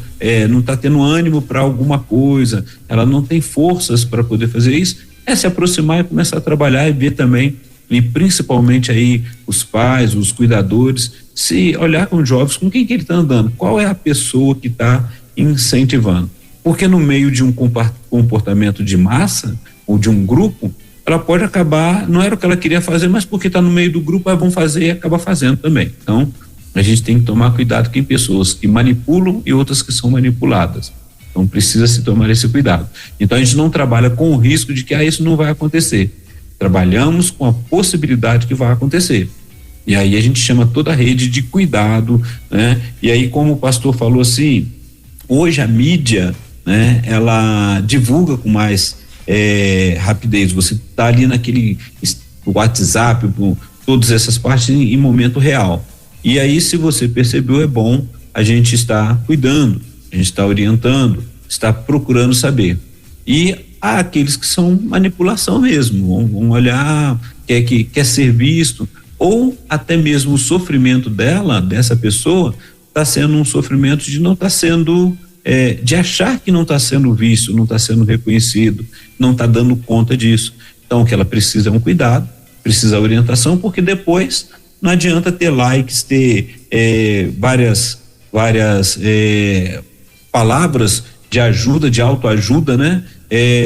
não está tendo ânimo para alguma coisa, ela não tem forças para poder fazer isso, se aproximar e começar a trabalhar e ver também, e principalmente aí os pais, os cuidadores, se olhar com os jovens, com quem que ele está andando, qual é a pessoa que está incentivando, porque no meio de um comportamento de massa ou de um grupo, ela pode acabar, não era o que ela queria fazer, mas porque está no meio do grupo, vão fazer e acaba fazendo também. Então, a gente tem que tomar cuidado com pessoas que manipulam e outras que são manipuladas. Então, precisa se tomar esse cuidado. Então, a gente não trabalha com o risco de que isso não vai acontecer. Trabalhamos com a possibilidade que vai acontecer. E aí a gente chama toda a rede de cuidado, né? E aí, como o pastor falou assim, Hoje a mídia, né, ela divulga com mais rapidez. Você está ali naquele WhatsApp, todas essas partes em momento real. E aí, se você percebeu, é bom a gente estar cuidando, a gente está orientando, está procurando saber. E há aqueles que são manipulação mesmo, vão olhar, quer ser visto, ou até mesmo o sofrimento dessa pessoa, está sendo um sofrimento de não estar sendo, de achar que não está sendo visto, não está sendo reconhecido, não está dando conta disso. Então, o que ela precisa é um cuidado, precisa de orientação, porque depois não adianta ter likes, ter várias palavras de ajuda, de autoajuda, né?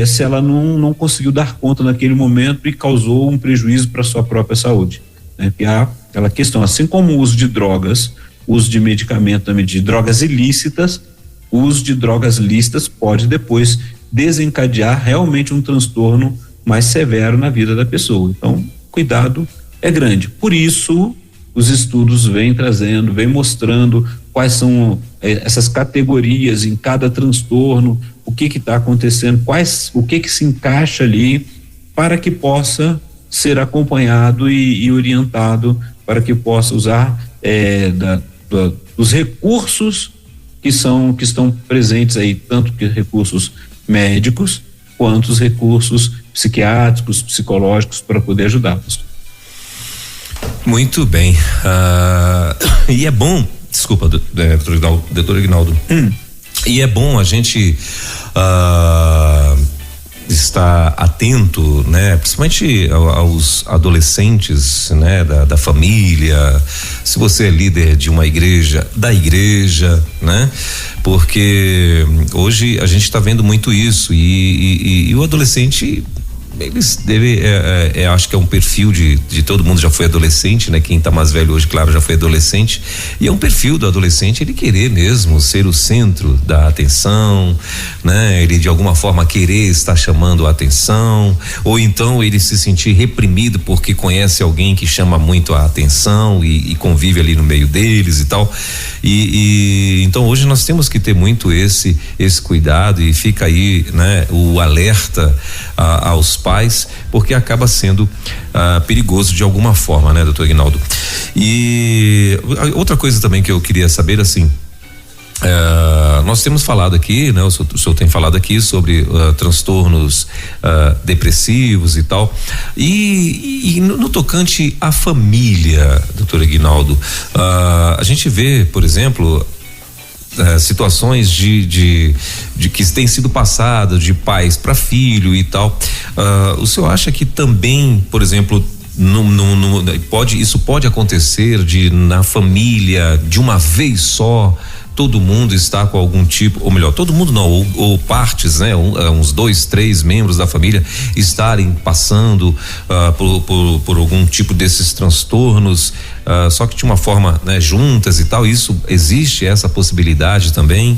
Se ela não conseguiu dar conta naquele momento e causou um prejuízo para sua própria saúde, né? Que há aquela questão, assim como o uso de drogas, uso de medicamento também, de drogas ilícitas, o uso de drogas lícitas pode depois desencadear realmente um transtorno mais severo na vida da pessoa. Então, cuidado é grande. Por isso, os estudos vêm mostrando quais são essas categorias em cada transtorno, o que está acontecendo, o que se encaixa ali, para que possa ser acompanhado e orientado, para que possa usar dos recursos que estão presentes aí, tanto que recursos médicos quanto os recursos psiquiátricos, psicológicos, para poder ajudá-los. Muito bem. E é bom, desculpa, doutor Ignaldo. E é bom a gente estar atento, né? Principalmente aos adolescentes, né? Da família. Se você é líder de uma igreja, da igreja, né? Porque hoje a gente está vendo muito isso e o adolescente, eles devem, acho que é um perfil de todo mundo já foi adolescente, né? Quem tá mais velho hoje, claro, já foi adolescente, e é um perfil do adolescente ele querer mesmo ser o centro da atenção, né? Ele de alguma forma querer estar chamando a atenção, ou então ele se sentir reprimido porque conhece alguém que chama muito a atenção e convive ali no meio deles e tal, e então hoje nós temos que ter muito esse cuidado, e fica aí, né? O alerta aos pais, porque acaba sendo perigoso de alguma forma, né, doutor Ignaldo? E outra coisa também que eu queria saber, assim, nós temos falado aqui, né? O senhor tem falado aqui sobre transtornos depressivos e tal, e no tocante à família, doutor Ignaldo, a gente vê, por exemplo, situações de que têm sido passadas de pais para filho e tal. O senhor acha que também, por exemplo, isso pode acontecer na família de uma vez só? Todo mundo está com algum tipo, ou melhor, todo mundo não, ou partes, né? Uns 2, 3 membros da família estarem passando por algum tipo desses transtornos, só que de uma forma, né, juntas e tal. Isso existe essa possibilidade também?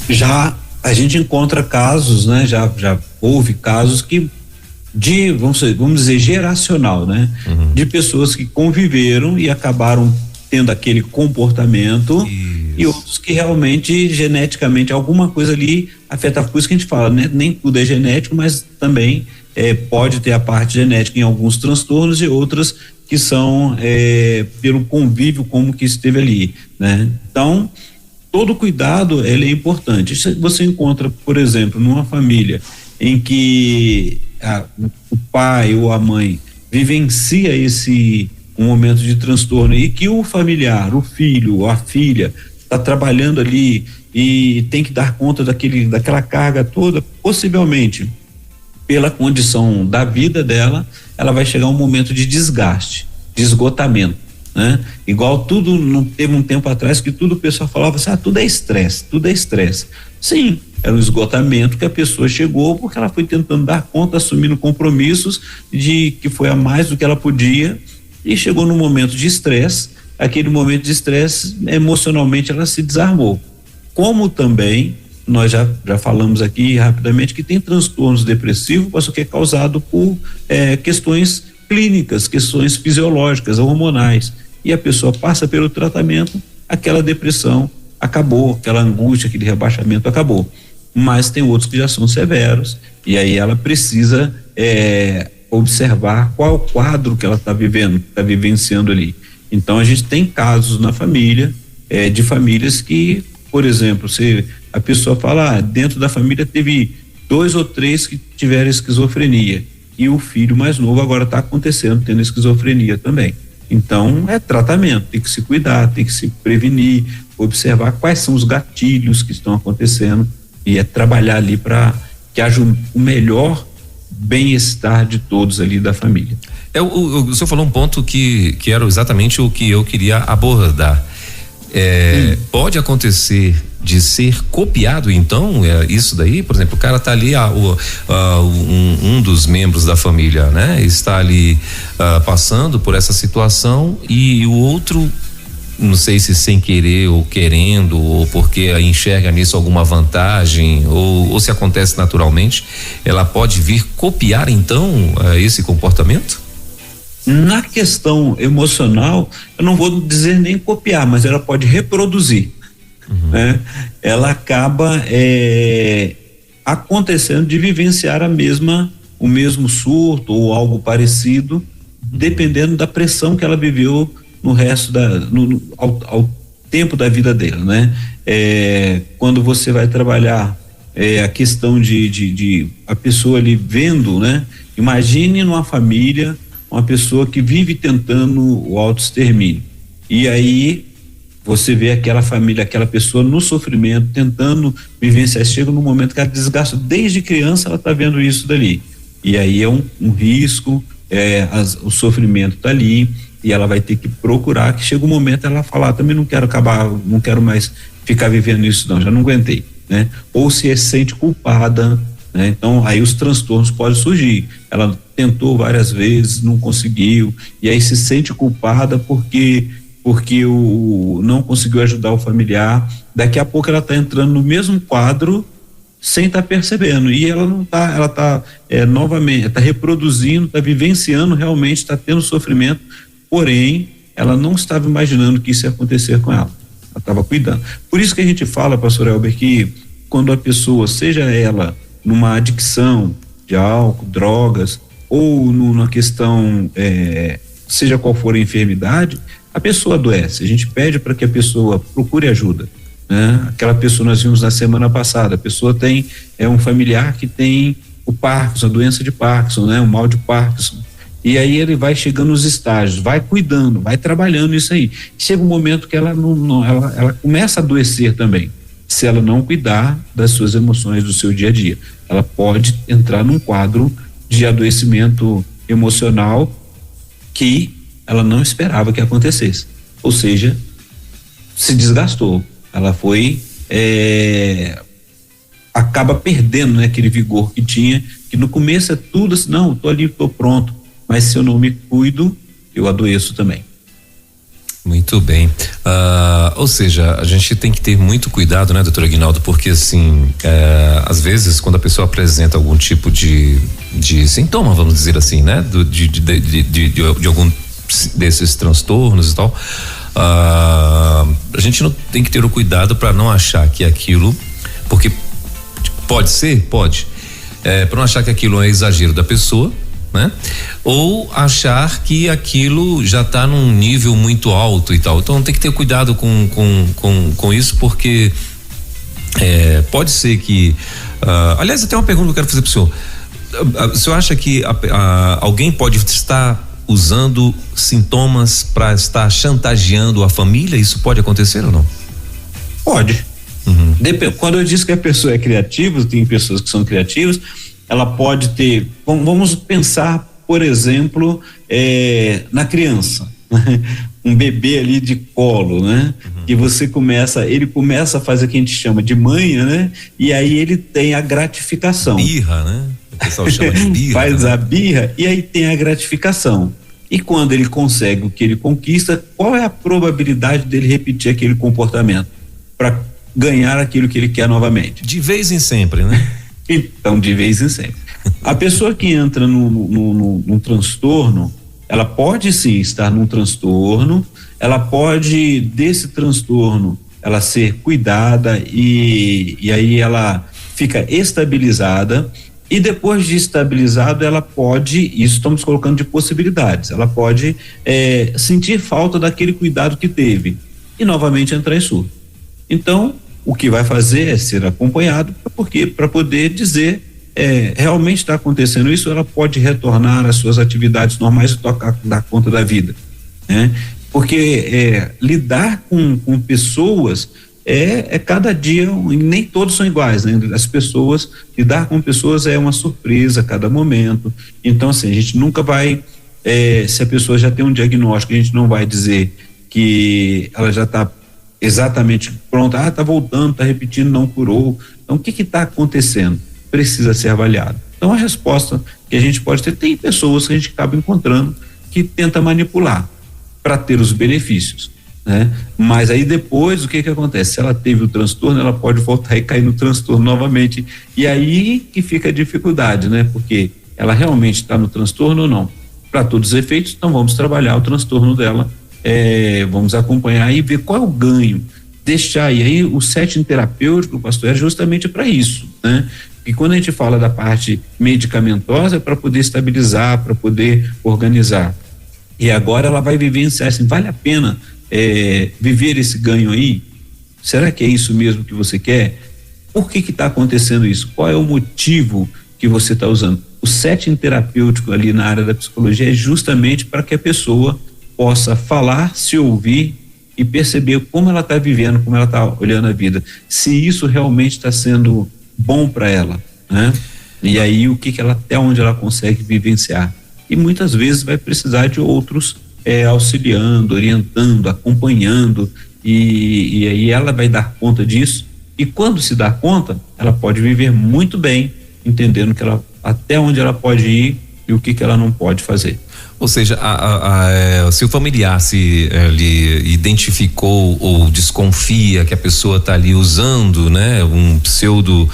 Já a gente encontra casos, né? Já houve casos que vamos dizer geracional, né? Uhum. De pessoas que conviveram e acabaram tendo aquele comportamento. Isso. E outros que realmente geneticamente alguma coisa ali afeta. Por isso que a gente fala, né? Nem tudo é genético, mas também pode ter a parte genética em alguns transtornos e outras que são pelo convívio como que esteve ali, né? Então, todo cuidado ele é importante. Se você encontra, por exemplo, numa família em que o pai ou a mãe vivencia um momento de transtorno e que o familiar, o filho ou a filha está trabalhando ali e tem que dar conta daquela carga toda, possivelmente pela condição da vida dela, ela vai chegar a um momento de desgaste, de esgotamento, né? Igual teve um tempo atrás que o pessoal falava assim, tudo é estresse. Sim, era um esgotamento que a pessoa chegou porque ela foi tentando dar conta, assumindo compromissos que foi a mais do que ela podia, e chegou num momento de estresse. Aquele momento de estresse, emocionalmente ela se desarmou. Como também nós já falamos aqui rapidamente que tem transtornos depressivos, mas o que é causado por questões clínicas, questões fisiológicas, hormonais, e a pessoa passa pelo tratamento, aquela depressão acabou, aquela angústia, aquele rebaixamento acabou. Mas tem outros que já são severos, e aí ela precisa observar qual é o quadro que ela está vivendo, está vivenciando ali. Então a gente tem casos na família, de famílias que, por exemplo, se a pessoa fala, dentro da família teve 2 ou 3 que tiveram esquizofrenia, e o filho mais novo agora está acontecendo, tendo esquizofrenia também. Então é tratamento, tem que se cuidar, tem que se prevenir, observar quais são os gatilhos que estão acontecendo e trabalhar ali para que haja o melhor bem-estar de todos ali da família. O senhor falou um ponto que era exatamente o que eu queria abordar. Pode acontecer de ser copiado, então, isso daí, por exemplo, o cara tá ali, um dos membros da família, né? Está ali passando por essa situação e o outro, não sei se sem querer ou querendo, ou porque enxerga nisso alguma vantagem, ou se acontece naturalmente, ela pode vir copiar, então, esse comportamento? Na questão emocional, eu não vou dizer nem copiar, mas ela pode reproduzir. Né? Ela acaba acontecendo de vivenciar o mesmo surto ou algo parecido, dependendo da pressão que ela viveu no resto ao tempo da vida dela, né? Quando você vai trabalhar a questão de a pessoa ali vendo, né? Imagine numa família uma pessoa que vive tentando o autoextermínio, e aí você vê aquela família, aquela pessoa no sofrimento, tentando vivenciar, chega no momento que ela desgasta, desde criança ela está vendo isso dali, e aí é um risco, o sofrimento está ali, e ela vai ter que procurar, que chega um momento ela falar, também não quero acabar, não quero mais ficar vivendo isso não, já não aguentei, né? Ou se sente culpada, né? Então aí os transtornos podem surgir, ela tentou várias vezes, não conseguiu, e aí se sente culpada porque não conseguiu ajudar o familiar, daqui a pouco ela está entrando no mesmo quadro sem estar percebendo, e ela não está, ela está novamente, está reproduzindo, está vivenciando, realmente está tendo sofrimento, porém ela não estava imaginando que isso ia acontecer com ela estava cuidando. Por isso que a gente fala, pastor Elber, que quando a pessoa, seja ela numa adicção de álcool, drogas, ou numa questão, seja qual for a enfermidade, a pessoa adoece, a gente pede para que a pessoa procure ajuda, né? Aquela pessoa, nós vimos na semana passada, a pessoa tem um familiar que tem o Parkinson, a doença de Parkinson, né? O mal de Parkinson, e aí ele vai chegando nos estágios, vai cuidando, vai trabalhando isso aí, chega um momento que ela ela começa a adoecer também, se ela não cuidar das suas emoções do seu dia a dia, ela pode entrar num quadro de adoecimento emocional que ela não esperava que acontecesse, ou seja, se desgastou, ela foi acaba perdendo, né, aquele vigor que tinha, que no começo é tudo assim, não, tô ali, tô pronto, mas se eu não me cuido, eu adoeço também. Muito bem, ou seja, a gente tem que ter muito cuidado, né, doutor Aguinaldo, porque assim, às vezes quando a pessoa apresenta algum tipo de sintoma, vamos dizer assim, né, de algum desses transtornos e tal, a gente não tem que ter o cuidado para não achar que aquilo, porque pode ser, para não achar que aquilo é exagero da pessoa, né? Ou achar que aquilo já está num nível muito alto e tal. Então tem que ter cuidado com isso, porque pode ser que, aliás, até uma pergunta que eu quero fazer para o senhor. O senhor acha que alguém pode estar usando sintomas para estar chantageando a família? Isso pode acontecer ou não? Pode. Quando eu disse que a pessoa é criativa, tem pessoas que são criativas, ela pode ter, vamos pensar, por exemplo, na criança, um bebê ali de colo, né? Que ele começa a fazer o que a gente chama de manha, né? E aí ele tem a gratificação. Birra, né? O pessoal chama de birra. Faz a birra e aí tem a gratificação. E quando ele consegue o que ele conquista, qual é a probabilidade dele repetir aquele comportamento para ganhar aquilo que ele quer novamente? De vez em sempre, né? Então, de vez em sempre. A pessoa que entra num transtorno, ela pode sim estar num transtorno, ela pode, desse transtorno, ela ser cuidada e aí ela fica estabilizada. E depois de estabilizado, ela pode, isso estamos colocando de possibilidades, ela pode sentir falta daquele cuidado que teve e novamente entrar em surto. Então, o que vai fazer é ser acompanhado, porque para poder dizer realmente está acontecendo isso, ela pode retornar às suas atividades normais e dar conta da vida, né? Porque lidar com pessoas cada dia, nem todos são iguais, né? As pessoas, lidar com pessoas é uma surpresa a cada momento. Então, assim, a gente nunca vai, se a pessoa já tem um diagnóstico, a gente não vai dizer que ela já está exatamente pronta, está voltando, está repetindo, não curou. Então, o que está acontecendo? Precisa ser avaliado. Então, a resposta que a gente pode ter, tem pessoas que a gente acaba encontrando que tenta manipular para ter os benefícios, né? Mas aí depois o que acontece? Se ela teve o transtorno, ela pode voltar e cair no transtorno novamente, e aí que fica a dificuldade, né? Porque ela realmente está no transtorno ou não? Para todos os efeitos, então vamos trabalhar o transtorno dela, vamos acompanhar e ver qual é o ganho, deixar, e aí o setting terapêutico, pastor, é justamente para isso, né? E quando a gente fala da parte medicamentosa, é para poder estabilizar, para poder organizar. E agora ela vai vivenciar assim, vale a pena viver esse ganho aí? Será que é isso mesmo que você quer? Por que está acontecendo isso? Qual é o motivo que você está usando? O setting terapêutico ali na área da psicologia é justamente para que a pessoa possa falar, se ouvir e perceber como ela está vivendo, como ela está olhando a vida, se isso realmente está sendo bom para ela, né? E aí até onde ela consegue vivenciar. E muitas vezes vai precisar de outros auxiliando, orientando, acompanhando, e aí ela vai dar conta disso, e quando se dá conta, ela pode viver muito bem, entendendo até onde ela pode ir e o que ela não pode fazer. Ou seja, se o familiar lhe identificou ou desconfia que a pessoa está ali usando, né, um pseudo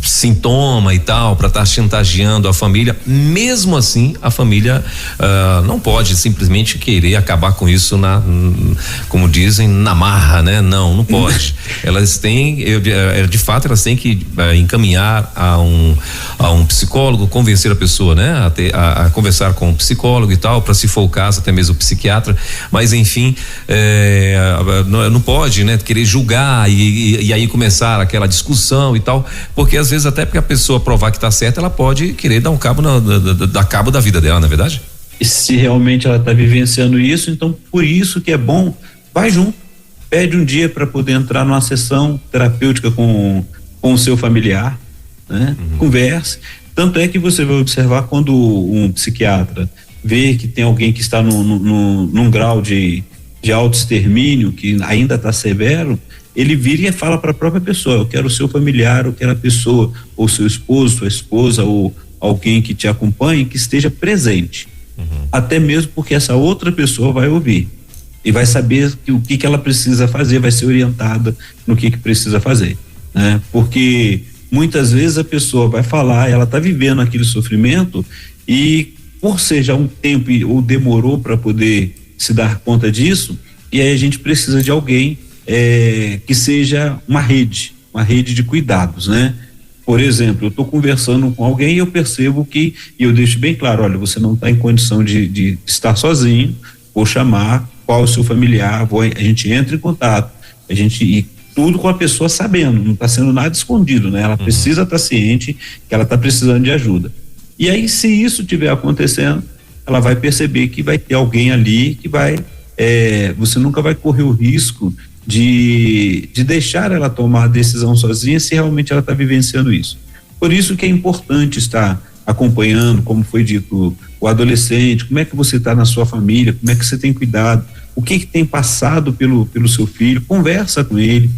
sintoma e tal para estar chantageando a família, mesmo assim a família não pode simplesmente querer acabar com isso como dizem, na marra, né? Não pode. Elas têm, de fato, elas têm que encaminhar a um psicólogo, convencer a pessoa, né, a conversar com o psicólogo e tal, para se for o caso, até mesmo o psiquiatra, mas enfim, não pode, né, querer julgar e aí começar aquela discussão e tal, porque às vezes até porque a pessoa provar que está certa, ela pode querer dar dar cabo da vida dela, não é verdade? E se realmente ela está vivenciando isso, então por isso que é bom, vai junto, pede um dia para poder entrar numa sessão terapêutica com o seu familiar, né? Converse. Tanto é que você vai observar quando um psiquiatra vê que tem alguém que está num grau de autoextermínio, que ainda está severo, ele vira e fala para a própria pessoa: eu quero o seu familiar, eu quero a pessoa, ou seu esposo, sua esposa, ou alguém que te acompanhe, que esteja presente. Até mesmo porque essa outra pessoa vai ouvir e vai saber o que ela precisa fazer, vai ser orientada no que precisa fazer, né? Porque muitas vezes a pessoa vai falar, ela está vivendo aquele sofrimento e por ser já um tempo ou demorou para poder se dar conta disso, e aí a gente precisa de alguém que seja uma rede de cuidados, né? Por exemplo, eu estou conversando com alguém e eu percebo e eu deixo bem claro: olha, você não está em condição de estar vou chamar qual é o seu familiar, a gente entra em contato, e tudo com a pessoa sabendo, não está sendo nada escondido, né? Ela precisa estar ciente que ela está precisando de ajuda. E aí, se isso estiver acontecendo, ela vai perceber que vai ter alguém ali que vai, você nunca vai correr o risco de deixar ela tomar a decisão sozinha se realmente ela está vivenciando isso. Por isso que é importante estar acompanhando, como foi dito, o adolescente, como é que você está na sua família, como é que você tem cuidado, o que tem passado pelo seu filho, conversa com ele,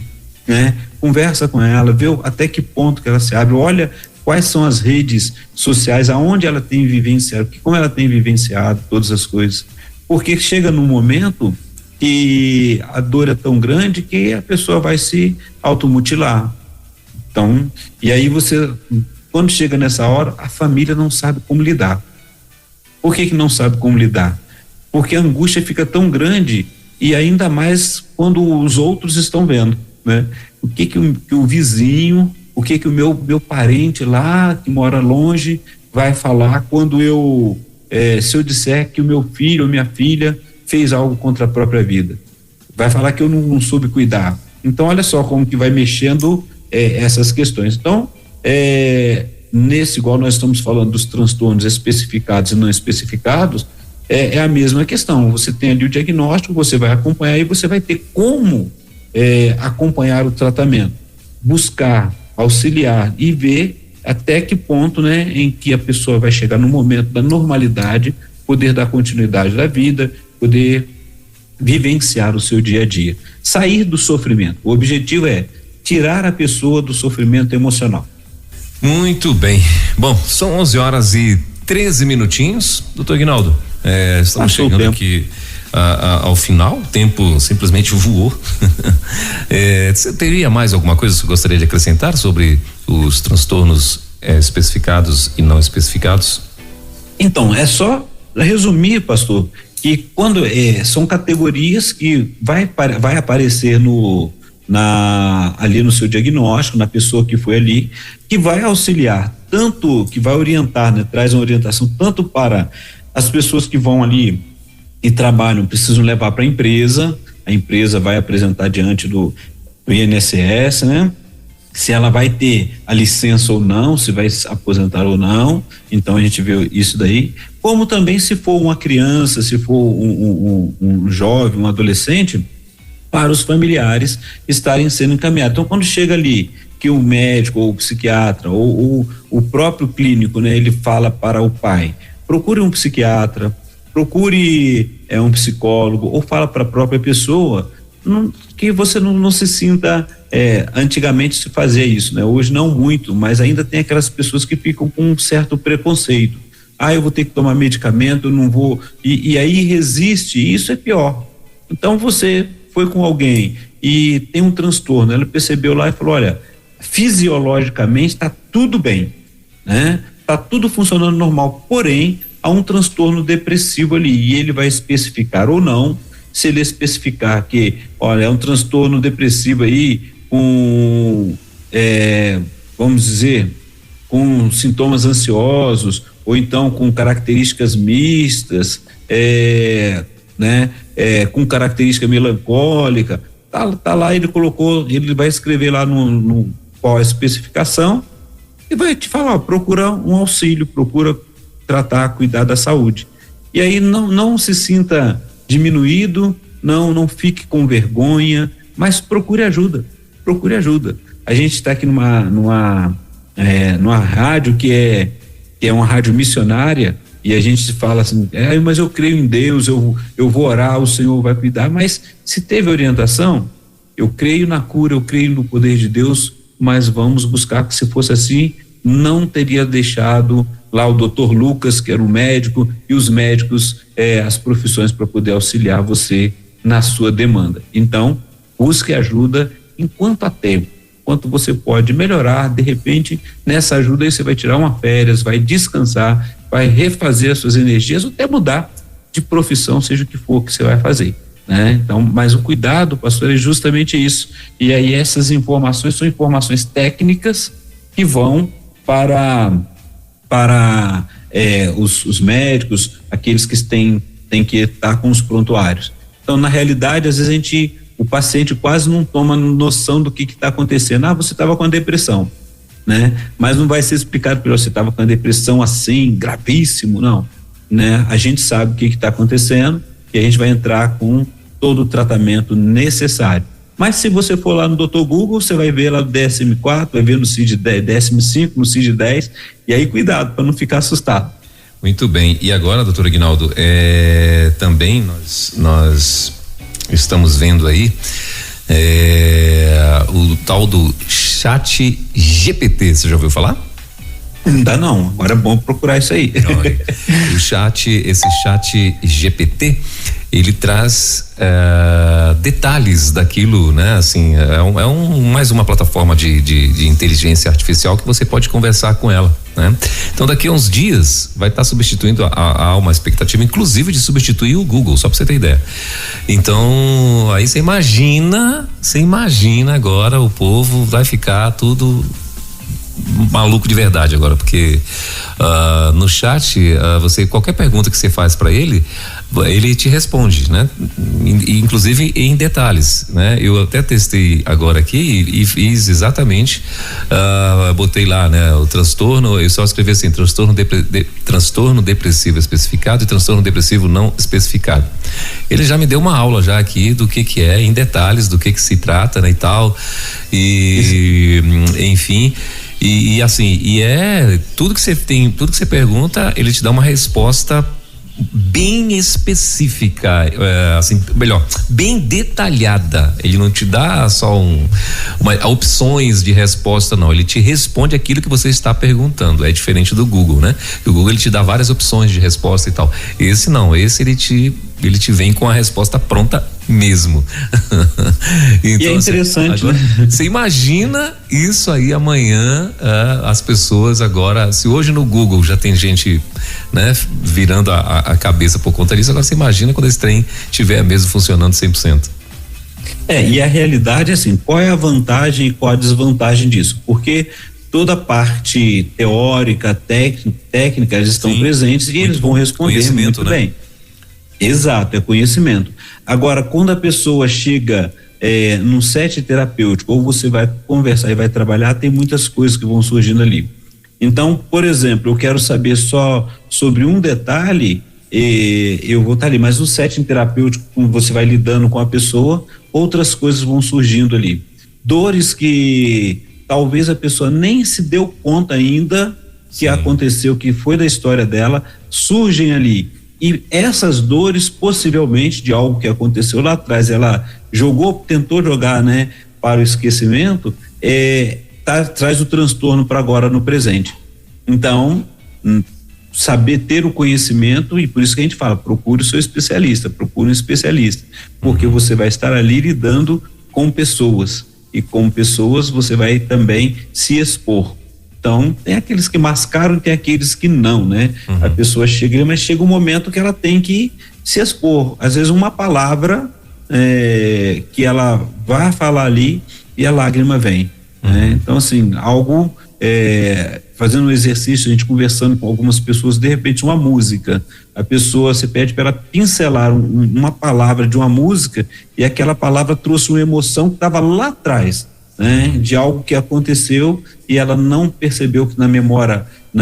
né? Conversa com ela, vê até que ponto que ela se abre, olha quais são as redes sociais, aonde ela tem vivenciado, como ela tem vivenciado todas as coisas, porque chega num momento que a dor é tão grande que a pessoa vai se automutilar. Então, e aí quando chega nessa hora, a família não sabe como lidar. Por que não sabe como lidar? Porque a angústia fica tão grande e ainda mais quando os outros estão vendo, né? O que o vizinho, o que o meu parente lá que mora longe vai falar quando se eu disser que o meu filho ou minha filha fez algo contra a própria vida, vai falar que eu não soube cuidar. Então olha só como que vai mexendo essas questões. Então igual nós estamos falando dos transtornos especificados e não especificados, é a mesma questão. Você tem ali o diagnóstico, você vai acompanhar e você vai ter como acompanhar o tratamento, buscar, auxiliar e ver até que ponto, né, em que a pessoa vai chegar no momento da normalidade, poder dar continuidade da vida, poder vivenciar o seu dia a dia, sair do sofrimento. O objetivo é tirar a pessoa do sofrimento emocional. Muito bem. Bom, são 11h13, doutor Aguinaldo. Estamos chegando aqui ao final, o tempo simplesmente voou. Você teria mais alguma coisa que você gostaria de acrescentar sobre os transtornos especificados e não especificados? Então, é só resumir, pastor, que quando são categorias que vai aparecer ali no seu diagnóstico, na pessoa que foi ali, que vai auxiliar, tanto que vai orientar, né, traz uma orientação tanto para as pessoas que vão ali e trabalham, precisam levar para a empresa vai apresentar diante do INSS, né? Se ela vai ter a licença ou não, se vai se aposentar ou não, então a gente vê isso daí, como também se for uma criança, se for um jovem, um adolescente, para os familiares estarem sendo encaminhados. Então quando chega ali que o médico ou o psiquiatra ou o próprio clínico, né, ele fala para o pai, procure um psiquiatra, procure um psicólogo, ou fala para a própria pessoa, que você não se sinta, antigamente se fazia isso, né? Hoje não muito, mas ainda tem aquelas pessoas que ficam com um certo preconceito. Eu vou ter que tomar medicamento, eu não vou, e aí resiste, e isso é pior. Então você foi com alguém e tem um transtorno, ela percebeu lá e falou, olha, fisiologicamente está tudo bem, né? Está tudo funcionando normal, porém há um transtorno depressivo ali, e ele vai especificar ou não. Se ele especificar que, olha, é um transtorno depressivo aí com, vamos dizer, com sintomas ansiosos, ou então com características mistas, com característica melancólica, tá lá, ele vai escrever lá no qual a especificação e vai te falar, procura um auxílio, procura tratar, cuidar da saúde. E aí não se sinta diminuído, não fique com vergonha, mas procure ajuda. A gente está aqui numa rádio que é uma rádio missionária, e a gente fala assim, mas eu creio em Deus, eu vou orar, o Senhor vai cuidar, mas se teve orientação, eu creio na cura, eu creio no poder de Deus, mas vamos buscar, que se fosse assim, não teria deixado lá o doutor Lucas, que era um médico, e os médicos, as profissões para poder auxiliar você na sua demanda. Então, busque ajuda enquanto há tempo, enquanto você pode melhorar. De repente, nessa ajuda aí você vai tirar uma férias, vai descansar, vai refazer as suas energias, ou até mudar de profissão, seja o que for que você vai fazer, né? Então, mas o cuidado, pastor, é justamente isso. E aí essas informações são informações técnicas que vão para os médicos, aqueles que têm que estar com os prontuários. Então, na realidade, às vezes o paciente quase não toma noção do que está acontecendo. Você estava com a depressão, né? Mas não vai ser explicado para você estava com a depressão assim, gravíssimo, não, né? A gente sabe o que está acontecendo e a gente vai entrar com todo o tratamento necessário. Mas se você for lá no Dr. Google, você vai ver lá no DSM-4, vai ver no CID-10, DSM-5, no CID-10, e aí cuidado para não ficar assustado. Muito bem. E agora, doutor Aguinaldo, também nós estamos vendo aí o tal do Chat GPT, você já ouviu falar? Ainda não, agora é bom procurar isso aí. Esse chat GPT, ele traz detalhes daquilo, né? Assim, mais uma plataforma de inteligência artificial que você pode conversar com ela, né? Então daqui a uns dias vai estar substituindo, há uma expectativa inclusive de substituir o Google, só pra você ter ideia. Então aí você imagina agora o povo vai ficar tudo maluco de verdade agora, porque no chat qualquer pergunta que você faz para ele te responde, né? Inclusive em detalhes, né? Eu até testei agora aqui e fiz exatamente, botei lá, né? O transtorno, eu só escrevi assim: transtorno depressivo especificado e transtorno depressivo não especificado. Ele já me deu uma aula já aqui do que é, em detalhes, do que se trata, né? E tal, enfim. E assim, tudo que você pergunta, ele te dá uma resposta bem específica, bem detalhada. Ele não te dá só opções de resposta, não. Ele te responde aquilo que você está perguntando. É diferente do Google, né? O Google, ele te dá várias opções de resposta e tal. Esse não, ele te vem com a resposta pronta mesmo. Então, e é interessante, agora, né? Você imagina isso aí amanhã, as pessoas agora, se hoje no Google já tem gente, né, virando a cabeça por conta disso, agora você imagina quando esse trem estiver mesmo funcionando 100%. E a realidade é assim, qual é a vantagem e qual a desvantagem disso? Porque toda a parte teórica, técnica, eles estão presentes e eles vão responder muito bem. Exato, é conhecimento. Agora, quando a pessoa chega num set terapêutico, ou você vai conversar e vai trabalhar, tem muitas coisas que vão surgindo ali. Então, por exemplo, eu quero saber só sobre um detalhe, eu vou estar ali, mas no setting terapêutico, como você vai lidando com a pessoa, outras coisas vão surgindo ali. Dores que talvez a pessoa nem se deu conta ainda que aconteceu, que foi da história dela, surgem ali. E essas dores, possivelmente, de algo que aconteceu lá atrás, ela tentou jogar, né, para o esquecimento, traz o transtorno para agora no presente. Então, saber ter o conhecimento, e por isso que a gente fala, procure o seu especialista, procure um especialista, porque você vai estar ali lidando com pessoas, e com pessoas você vai também se expor. Então, tem aqueles que mascaram e tem aqueles que não, né? A pessoa chega, mas chega um momento que ela tem que se expor. Às vezes uma palavra que ela vai falar ali e a lágrima vem. Né? Então, assim, algo, fazendo um exercício, a gente conversando com algumas pessoas, de repente uma música, a pessoa se pede para ela pincelar uma palavra de uma música e aquela palavra trouxe uma emoção que estava lá atrás, né? De algo que aconteceu e ela não percebeu que na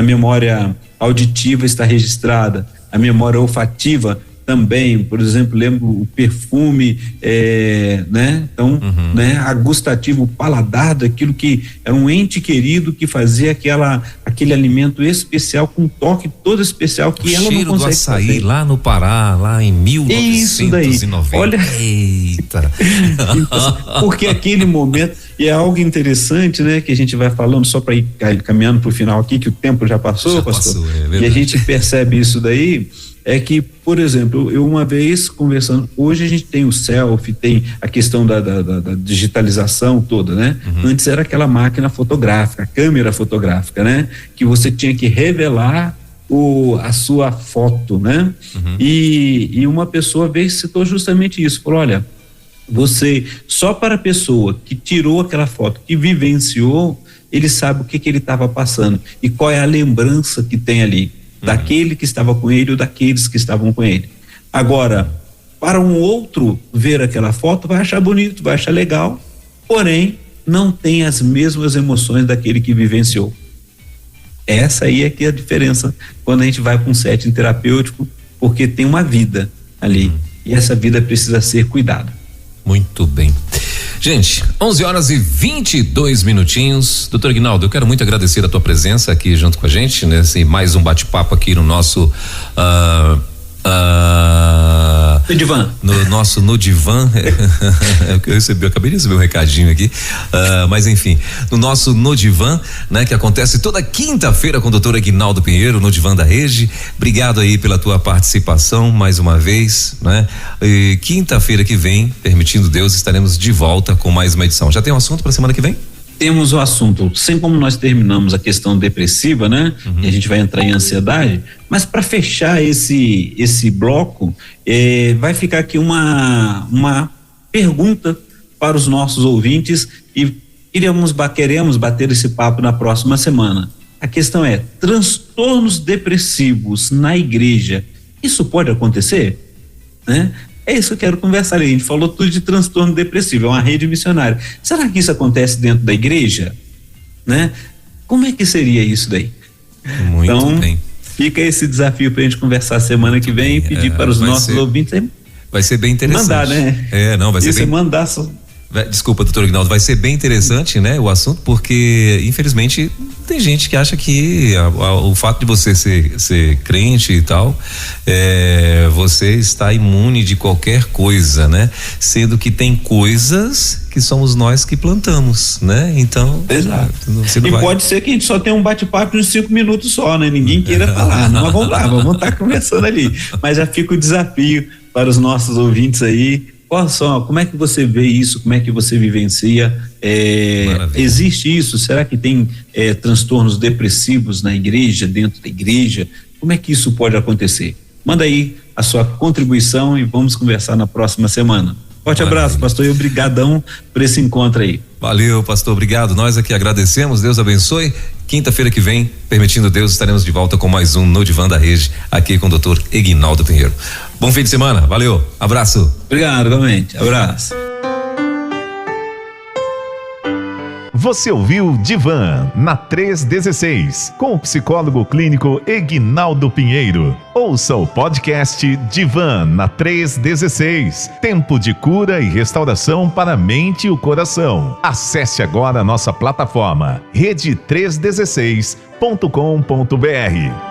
memória auditiva está registrada, a memória olfativa também, por exemplo, lembro o perfume, né? Então, né? A gustativa, o paladar daquilo que era um ente querido que fazia aquele alimento especial com um toque todo especial que ela não consegue fazer. O cheiro do açaí lá no Pará, lá em 1990. Isso daí. Olha, eita. Porque aquele momento, e é algo interessante, né? Que a gente vai falando só para ir caminhando para o final aqui, que o tempo já passou, pastor. E a gente percebe isso daí. É que, por exemplo, eu uma vez conversando, hoje a gente tem o selfie, tem a questão da digitalização toda, né? Antes era aquela máquina fotográfica, a câmera fotográfica, né? Que você tinha que revelar a sua foto, né? E uma pessoa veio e citou justamente isso, falou, olha, você, só para a pessoa que tirou aquela foto, que vivenciou, ele sabe o que ele estava passando e qual é a lembrança que tem ali. Daquele que estava com ele ou daqueles que estavam com ele. Agora, para um outro ver aquela foto, vai achar bonito, vai achar legal, porém, não tem as mesmas emoções daquele que vivenciou. Essa aí é que é a diferença quando a gente vai para um setting terapêutico, porque tem uma vida ali, e essa vida precisa ser cuidada. Muito bem. Gente, 11h22. Doutor Aguinaldo, eu quero muito agradecer a tua presença aqui junto com a gente, nesse mais um bate-papo aqui no nosso No divã. No nosso No Divã, eu acabei de receber um recadinho aqui, mas enfim, no nosso No Divã, né, que acontece toda quinta-feira com o doutor Aguinaldo Pinheiro, no Divã da Rede. Obrigado aí pela tua participação mais uma vez, né? E quinta-feira que vem, permitindo Deus, estaremos de volta com mais uma edição. Já tem um assunto para semana que vem? Temos o assunto, sem como nós terminamos a questão depressiva, né? E a gente vai entrar em ansiedade, mas para fechar esse bloco, vai ficar aqui uma pergunta para os nossos ouvintes e queremos bater esse papo na próxima semana. A questão é: transtornos depressivos na igreja, isso pode acontecer? Né? É isso que eu quero conversar ali. A gente falou tudo de transtorno depressivo, é uma rede missionária. Será que isso acontece dentro da igreja? Né? Como é que seria isso daí? Muito então, bem. Fica esse desafio pra gente conversar semana que vem e pedir para os nossos ouvintes aí. Vai ser bem interessante. Mandar, né? Vai ser isso bem. Mandar só. Desculpa, doutor Aguinaldo, vai ser bem interessante, né, o assunto, porque infelizmente tem gente que acha que o fato de você ser crente e tal, você está imune de qualquer coisa, né? Sendo que tem coisas que somos nós que plantamos, né? Então, exato. Pode ser que a gente só tenha um bate-papo de uns 5 minutos só, né? Ninguém queira falar, não, mas vamos lá, vamos estar conversando ali, mas já fica o desafio para os nossos ouvintes aí. Como é que você vê isso? Como é que você vivencia? Existe isso? Será que tem transtornos depressivos na igreja, dentro da igreja? Como é que isso pode acontecer? Manda aí a sua contribuição e vamos conversar na próxima semana. Forte abraço, pastor, e obrigadão por esse encontro aí. Valeu, pastor, obrigado. Nós aqui agradecemos, Deus abençoe. Quinta-feira que vem, permitindo Deus, estaremos de volta com mais um No Divã da Rede, aqui com o doutor Aguinaldo Pinheiro. Bom fim de semana, valeu, abraço. Obrigado, realmente, abraço. Você ouviu Divã na 316 com o psicólogo clínico Aguinaldo Pinheiro. Ouça o podcast Divã na 316. Tempo de cura e restauração para a mente e o coração. Acesse agora a nossa plataforma rede316.com.br.